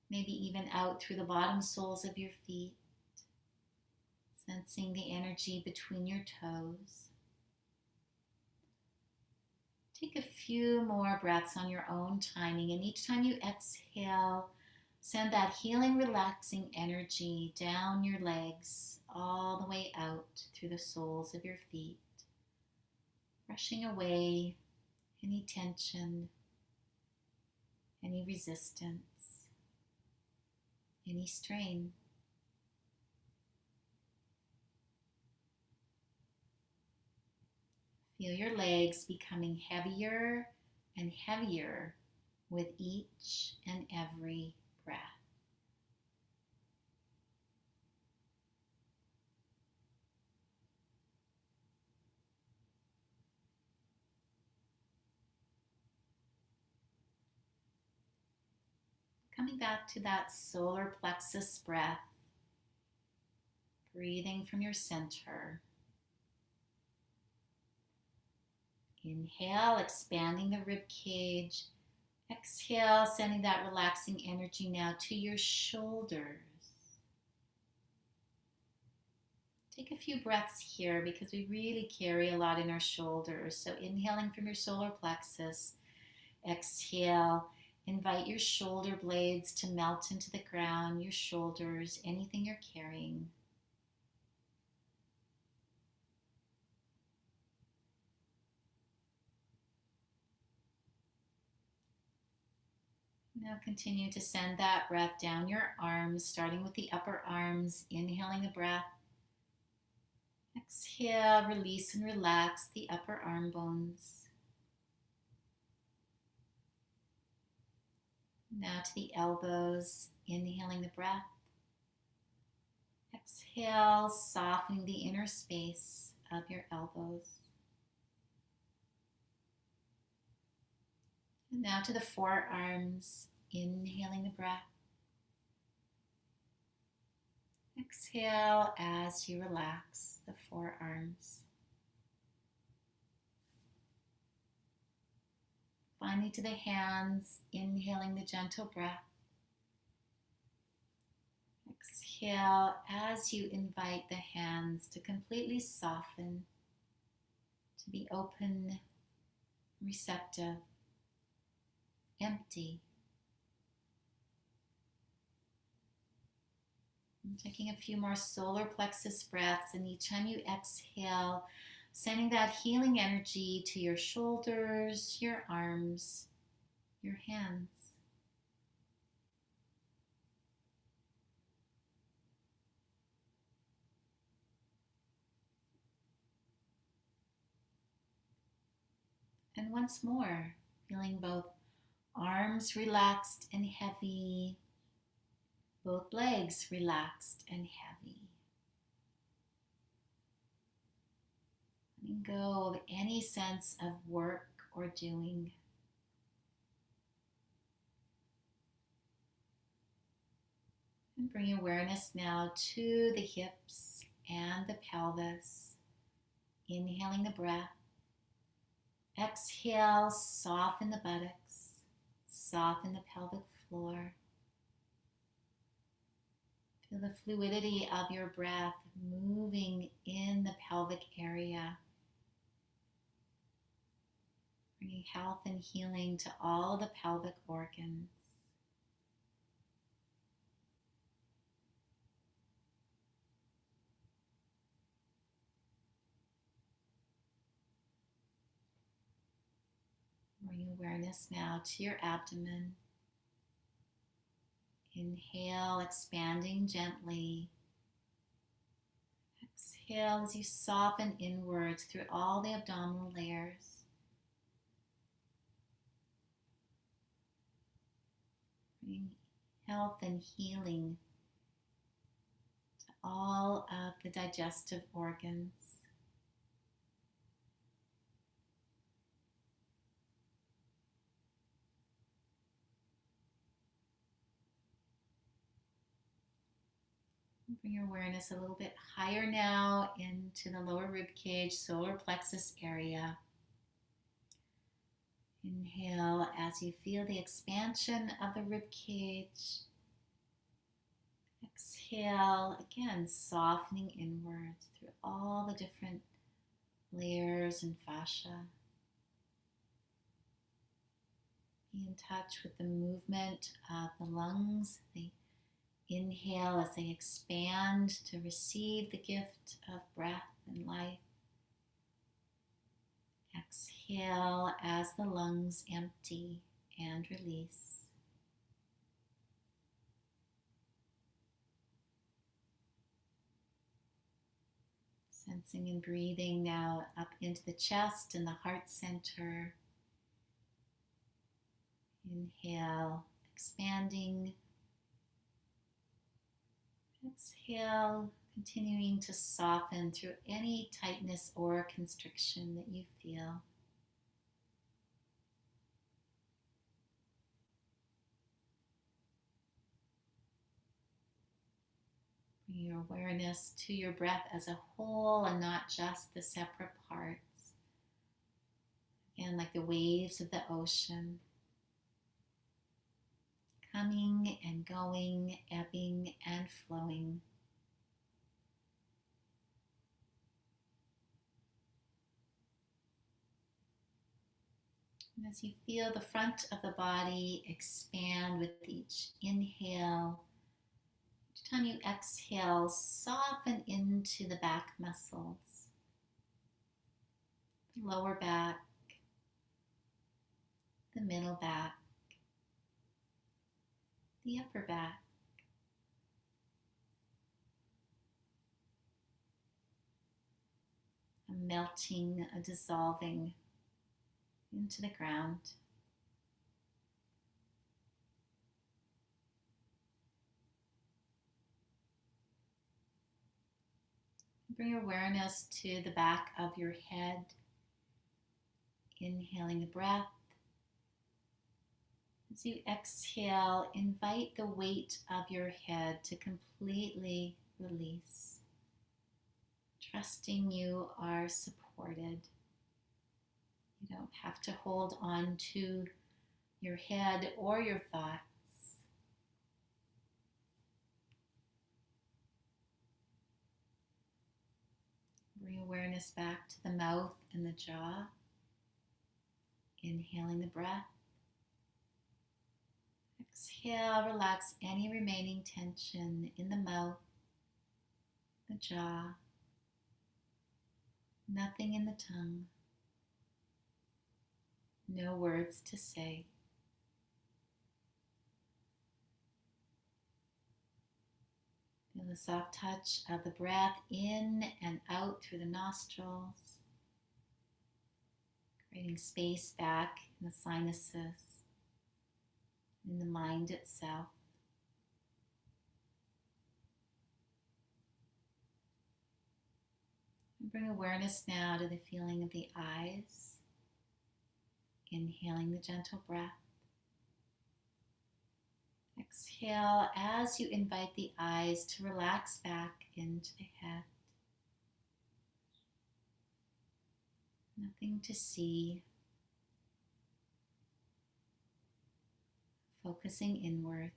Maybe even out through the bottom soles of your feet. Sensing the energy between your toes. Take a few more breaths on your own timing, and each time you exhale, send that healing, relaxing energy down your legs, all the way out through the soles of your feet, brushing away any tension, any resistance, any strain. Feel your legs becoming heavier and heavier with each and every breath. Coming back to that solar plexus breath, breathing from your center. Inhale, expanding the rib cage. Exhale, sending that relaxing energy now to your shoulders. Take a few breaths here because we really carry a lot in our shoulders. So inhaling from your solar plexus. Exhale, invite your shoulder blades to melt into the ground, your shoulders, anything you're carrying. Now continue to send that breath down your arms, starting with the upper arms, inhaling the breath. Exhale, release and relax the upper arm bones. Now to the elbows, inhaling the breath. Exhale, softening the inner space of your elbows. And now to the forearms, inhaling the breath. Exhale as you relax the forearms. Finally to the hands, inhaling the gentle breath. Exhale as you invite the hands to completely soften, to be open, receptive, empty. And taking a few more solar plexus breaths, and each time you exhale, sending that healing energy to your shoulders, your arms, your hands. And once more, feeling both arms relaxed and heavy, both legs relaxed and heavy. Letting go of any sense of work or doing. And bring awareness now to the hips and the pelvis. Inhaling the breath. Exhale, soften the buttocks, soften the pelvic floor. Feel the fluidity of your breath moving in the pelvic area, bringing health and healing to all the pelvic organs. Bring awareness now to your abdomen. Inhale, expanding gently. Exhale as you soften inwards through all the abdominal layers. Bring health and healing to all of the digestive organs. Bring your awareness a little bit higher now into the lower rib cage, solar plexus area. Inhale as you feel the expansion of the rib cage. Exhale, again, softening inwards through all the different layers and fascia. Be in touch with the movement of the lungs. They inhale as they expand to receive the gift of breath and life. Exhale as the lungs empty and release. Sensing and breathing now up into the chest and the heart center. Inhale, expanding. Exhale, continuing to soften through any tightness or constriction that you feel. Bring your awareness to your breath as a whole and not just the separate parts. Again, like the waves of the ocean. Coming and going, ebbing and flowing. And as you feel the front of the body expand with each inhale, each time you exhale, soften into the back muscles, the lower back, the middle back, the upper back, a melting, a dissolving into the ground. Bring awareness to the back of your head, inhaling the breath. As you exhale, invite the weight of your head to completely release, trusting you are supported. You don't have to hold on to your head or your thoughts. Bring awareness back to the mouth and the jaw. Inhaling the breath. Exhale, relax any remaining tension in the mouth, the jaw, nothing in the tongue, no words to say. Feel the soft touch of the breath in and out through the nostrils, creating space back in the sinuses, in the mind itself. And bring awareness now to the feeling of the eyes, inhaling the gentle breath. Exhale as you invite the eyes to relax back into the head. Nothing to see. Focusing inwards.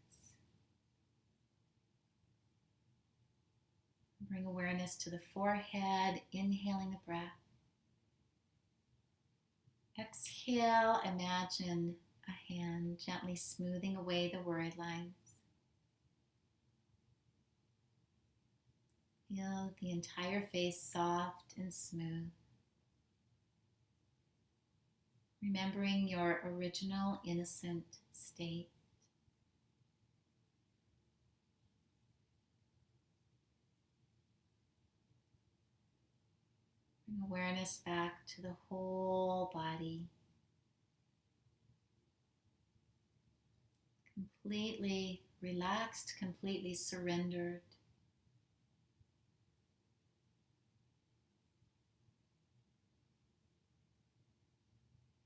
Bring awareness to the forehead, inhaling the breath. Exhale, imagine a hand gently smoothing away the worry lines. Feel the entire face soft and smooth. Remembering your original innocent state. Bring awareness back to the whole body. Completely relaxed, completely surrendered.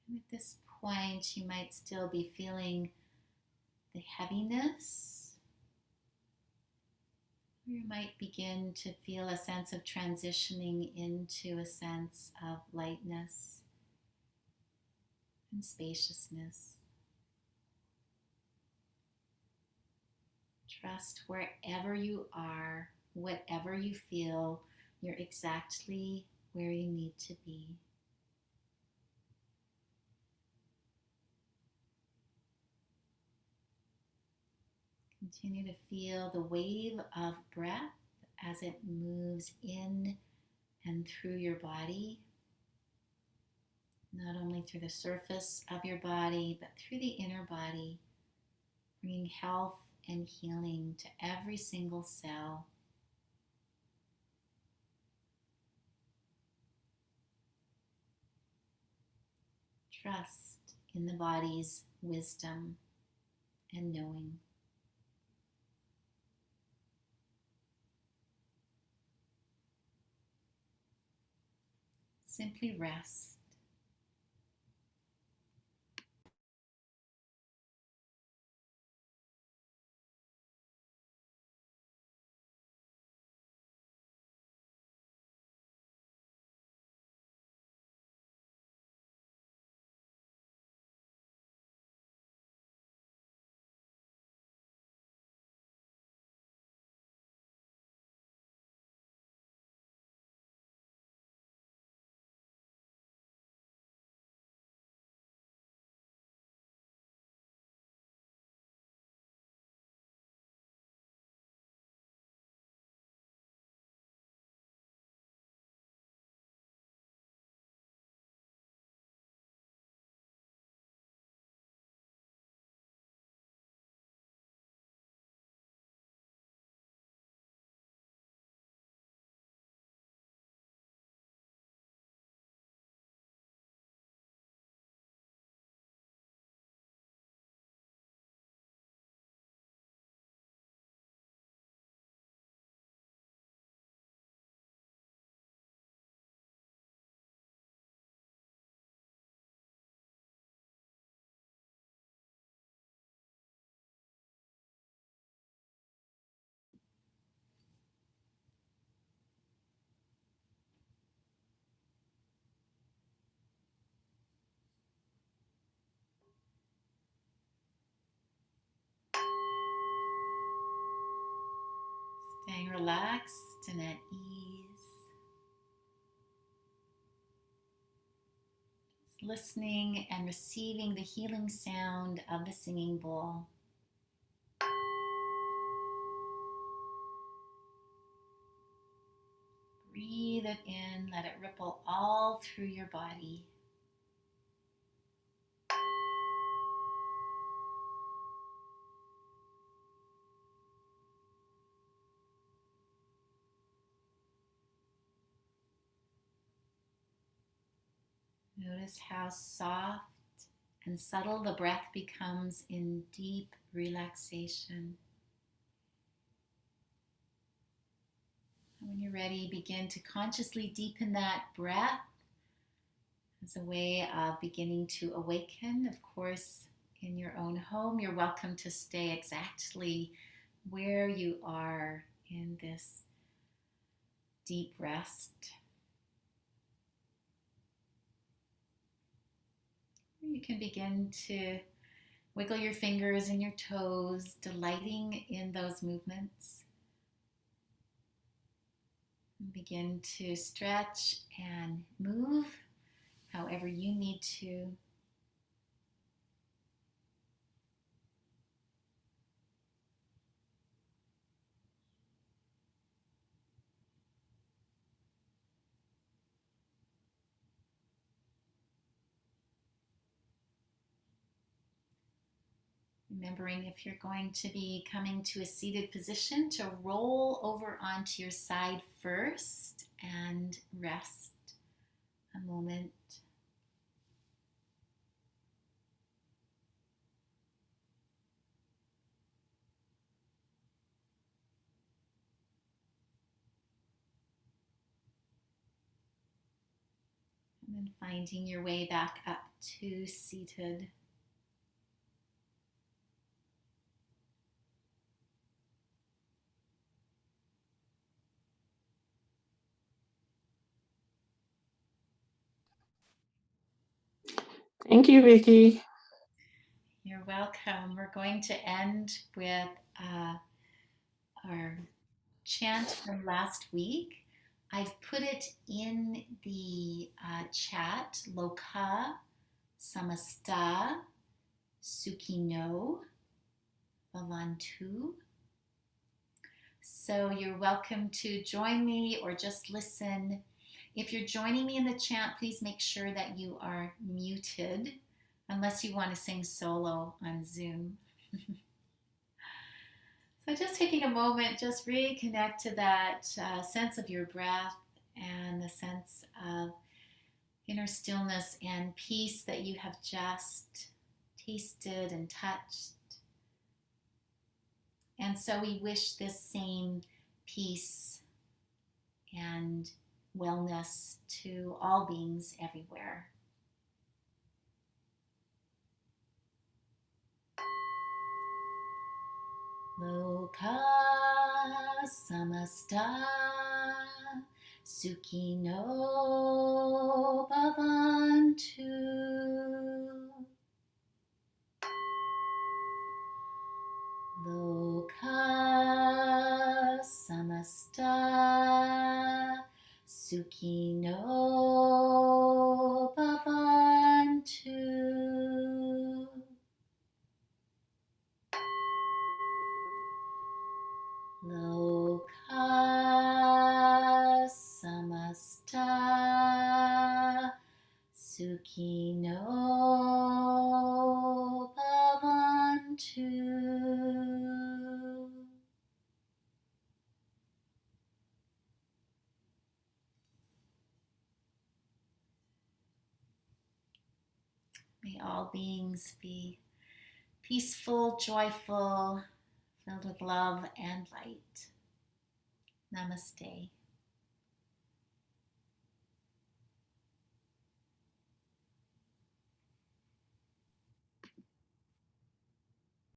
And at this point, you might still be feeling the heaviness, or you might begin to feel a sense of transitioning into a sense of lightness and spaciousness. Trust wherever you are, whatever you feel, you're exactly where you need to be. Continue to feel the wave of breath as it moves in and through your body, not only through the surface of your body, but through the inner body, bringing health and healing to every single cell. Trust in the body's wisdom and knowing. Simply rest. Staying relaxed and at ease. Just listening and receiving the healing sound of the singing bowl. Breathe it in, let it ripple all through your body. Notice how soft and subtle the breath becomes in deep relaxation. When you're ready, begin to consciously deepen that breath as a way of beginning to awaken. Of course, in your own home, you're welcome to stay exactly where you are in this deep rest. You can begin to wiggle your fingers and your toes, delighting in those movements. And begin to stretch and move however you need to. Remembering if you're going to be coming to a seated position to roll over onto your side first and rest a moment. And then finding your way back up to seated. Thank you, Vicki. You're welcome. We're going to end with our chant from last week. I've put it in the chat. Loka samasta sukhino bhavantu. So you're welcome to join me or just listen. If you're joining me in the chant, please make sure that you are muted, unless you want to sing solo on Zoom. So just taking a moment, just reconnect to that sense of your breath and the sense of inner stillness and peace that you have just tasted and touched. And so we wish this same peace and wellness to all beings everywhere. Loka samasta sukhino bhavantu. Loka samasta sukhino bhavantu. Loka samasta sukhino bhavantu. May all beings be peaceful, joyful, filled with love and light. Namaste.